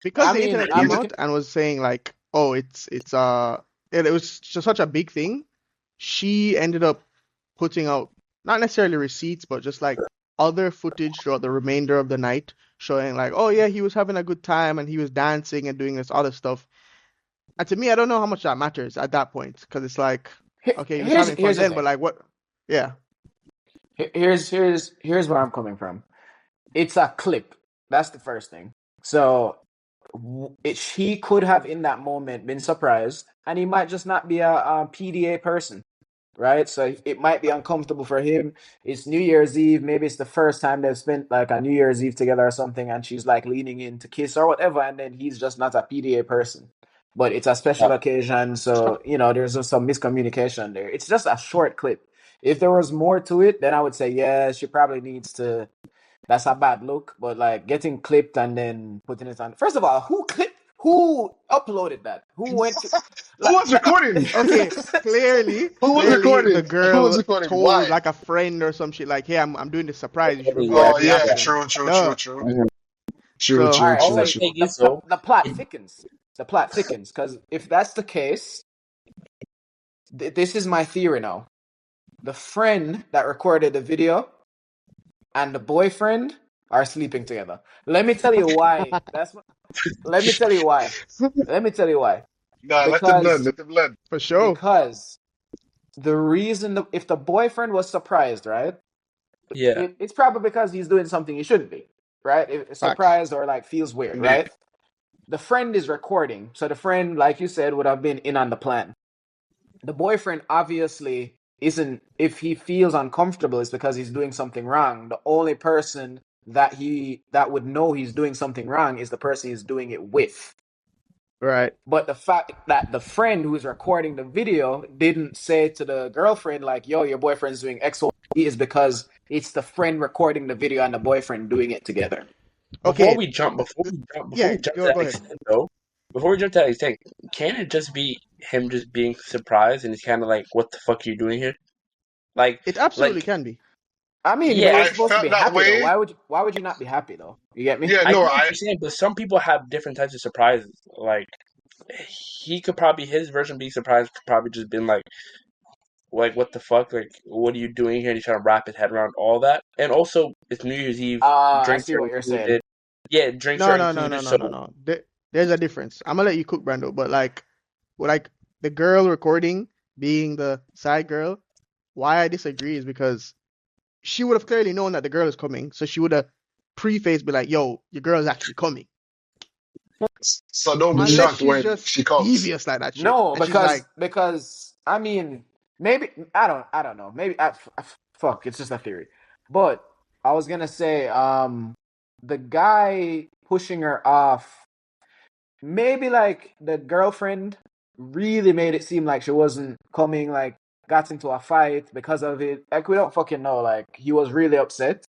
S1: Because
S3: I
S1: the
S3: mean,
S1: internet
S3: I'm
S1: came
S2: We
S3: looking.
S1: out and was saying like, oh, it was just such a big thing. She ended up putting out not necessarily receipts, but just like other footage throughout the remainder of the night, showing like, oh yeah, he was having a good time and he was dancing and doing this other stuff. And to me, I don't know how much that matters at that point, because it's like, okay, he was having fun
S3: Here's the
S1: then, but
S3: thing.
S1: like, what? Yeah,
S3: Here's where I'm coming from. It's a clip. That's the first thing. So he could have in that moment been surprised, and he might just not be a PDA person, right? So it might be uncomfortable for him. It's New Year's Eve. Maybe it's the first time they've spent like a New Year's Eve together or something, and she's like leaning in to kiss or whatever, and then he's just not a PDA person. But it's a special occasion, so there's just some miscommunication there. It's just a short clip. If there was more to it, then I would say yeah, she probably needs to. That's a bad look, but like getting clipped and then putting it on. First of all, who clipped? Who uploaded that? Who went to
S2: Who
S3: like
S2: was recording?
S1: okay. Clearly,
S2: Who was
S1: clearly, the
S2: recording? Who was
S1: girl
S2: recording?
S1: told
S2: Why?
S1: like a friend or some shit, like, hey, I'm doing this surprise. You should
S4: yeah,
S1: record
S2: Oh
S1: me
S2: yeah,
S4: yeah.
S1: after.
S2: true, true, true,
S1: Duh.
S2: true,
S4: Mhm.
S2: true,
S1: So
S3: all
S2: true,
S3: right.
S4: All
S2: true,
S3: So
S4: I'm
S2: true.
S4: saying
S3: the
S4: is
S3: the,
S4: though,
S3: the plot
S4: it,
S3: thickens. The plot thickens because if that's the case, this is my theory now. The friend that recorded the video and the boyfriend are sleeping together. Let me tell you why. Let me tell you why. Let me tell you why.
S2: Nah, let them learn.
S3: Because
S2: Let them learn.
S1: for sure,
S3: because the reason if the boyfriend was surprised, right?
S4: yeah,
S3: It's probably because he's doing something he shouldn't be, right?
S1: facts.
S3: Surprised or like feels weird,
S2: Indeed.
S3: right? The friend is recording, so the friend, like you said, would have been in on the plan. The boyfriend obviously isn't. If he feels uncomfortable, it's because he's doing something wrong. The only person that would know he's doing something wrong is the person he's doing it with.
S1: Right.
S3: But the fact that the friend who's recording the video didn't say to the girlfriend, like, yo, your boyfriend's doing X, Y, Z, is because it's the friend recording the video and the boyfriend doing it together.
S4: before
S1: Okay.
S4: we jump, before we jump, before
S1: Yeah.
S4: we jump to
S1: Go
S4: that
S1: go ahead.
S4: extent, though, before we jump to that extent, can it just be him just being surprised and he's kind of like, "What the fuck are you doing here?" Like,
S1: It absolutely
S4: like,
S1: can be.
S3: I mean, but
S4: yeah,
S3: you're
S2: I
S3: supposed to
S2: felt
S3: be
S2: that
S3: happy though.
S2: way.
S3: Why would you not be happy though? You get me?
S2: Yeah,
S4: I
S2: no,
S4: get what
S2: I
S4: you're saying, but some people have different types of surprises. Like, he could probably his version of being surprised could probably just been like what the fuck, like what are you doing here? And he's trying to wrap his head around all that, and also it's New Year's Eve,
S3: I
S4: drinks
S3: see
S4: are
S3: what you're saying.
S4: included. Yeah, drinks
S1: No,
S4: are
S1: no, no, no,
S4: included,
S1: no,
S4: so
S1: no, no. There's a difference. I'm gonna let you cook, Brando, but like the girl recording being the side girl, why I disagree is because she would have clearly known that the girl is coming, so she would have prefaced be like, "Yo, your girl is actually coming,"
S2: so don't be
S1: unless
S2: shocked
S1: she's
S2: when
S1: just
S2: she comes.
S1: devious like that shit,
S3: No,
S1: and she's like,
S3: because I mean, maybe I don't know. Maybe fuck, it's just a theory. But I was gonna say, the guy pushing her off, maybe like the girlfriend really made it seem like she wasn't coming, like got into a fight because of it. Like we don't fucking know. Like he was really upset.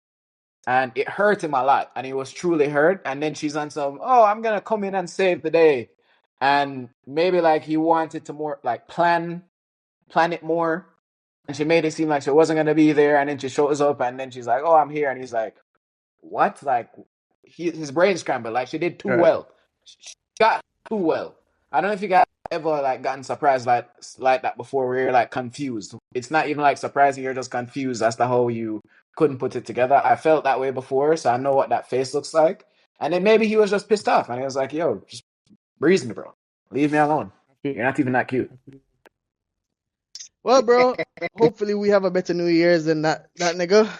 S3: And it hurt him a lot, and he was truly hurt. And then she's on some, oh, I'm gonna come in and save the day, and maybe like he wanted to more like plan it more, and she made it seem like she wasn't gonna be there, and then she shows up, and then she's like, oh, I'm here, and he's like, what? Like his brain scrambled. Like she did too
S1: right.
S3: well. She got too well. I don't know if you guys ever like gotten surprised like that before, where you're like confused. It's not even like surprising. You're just confused as to how you couldn't put it together. I felt that way before, so I know what that face looks like. And then maybe he was just pissed off, and he was like, "Yo, just breeze me, bro. Leave me alone. You're not even that cute."
S1: Well, bro, hopefully we have a better New Year's than that nigga.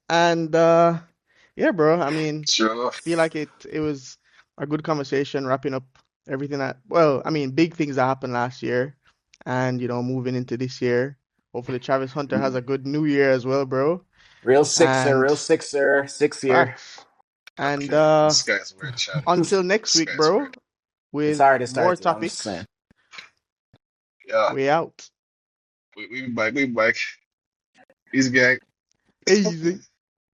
S1: And yeah, bro. I mean,
S2: Sure.
S1: feel like it was a good conversation, wrapping up everything that, well, I mean, big things that happened last year, and moving into this year. Hopefully, Travis Hunter has a good New Year as well, bro. And
S3: Real sixer, 6 year.
S1: facts. And
S2: This guy's weird, chat.
S1: until next
S2: This
S1: week,
S2: guy's
S1: bro,
S2: weird.
S3: It's
S1: with
S3: already
S1: more
S3: started. I'm just saying.
S1: topics.
S2: Yeah,
S1: We out.
S2: we back. We back. He's gang.
S1: Easy.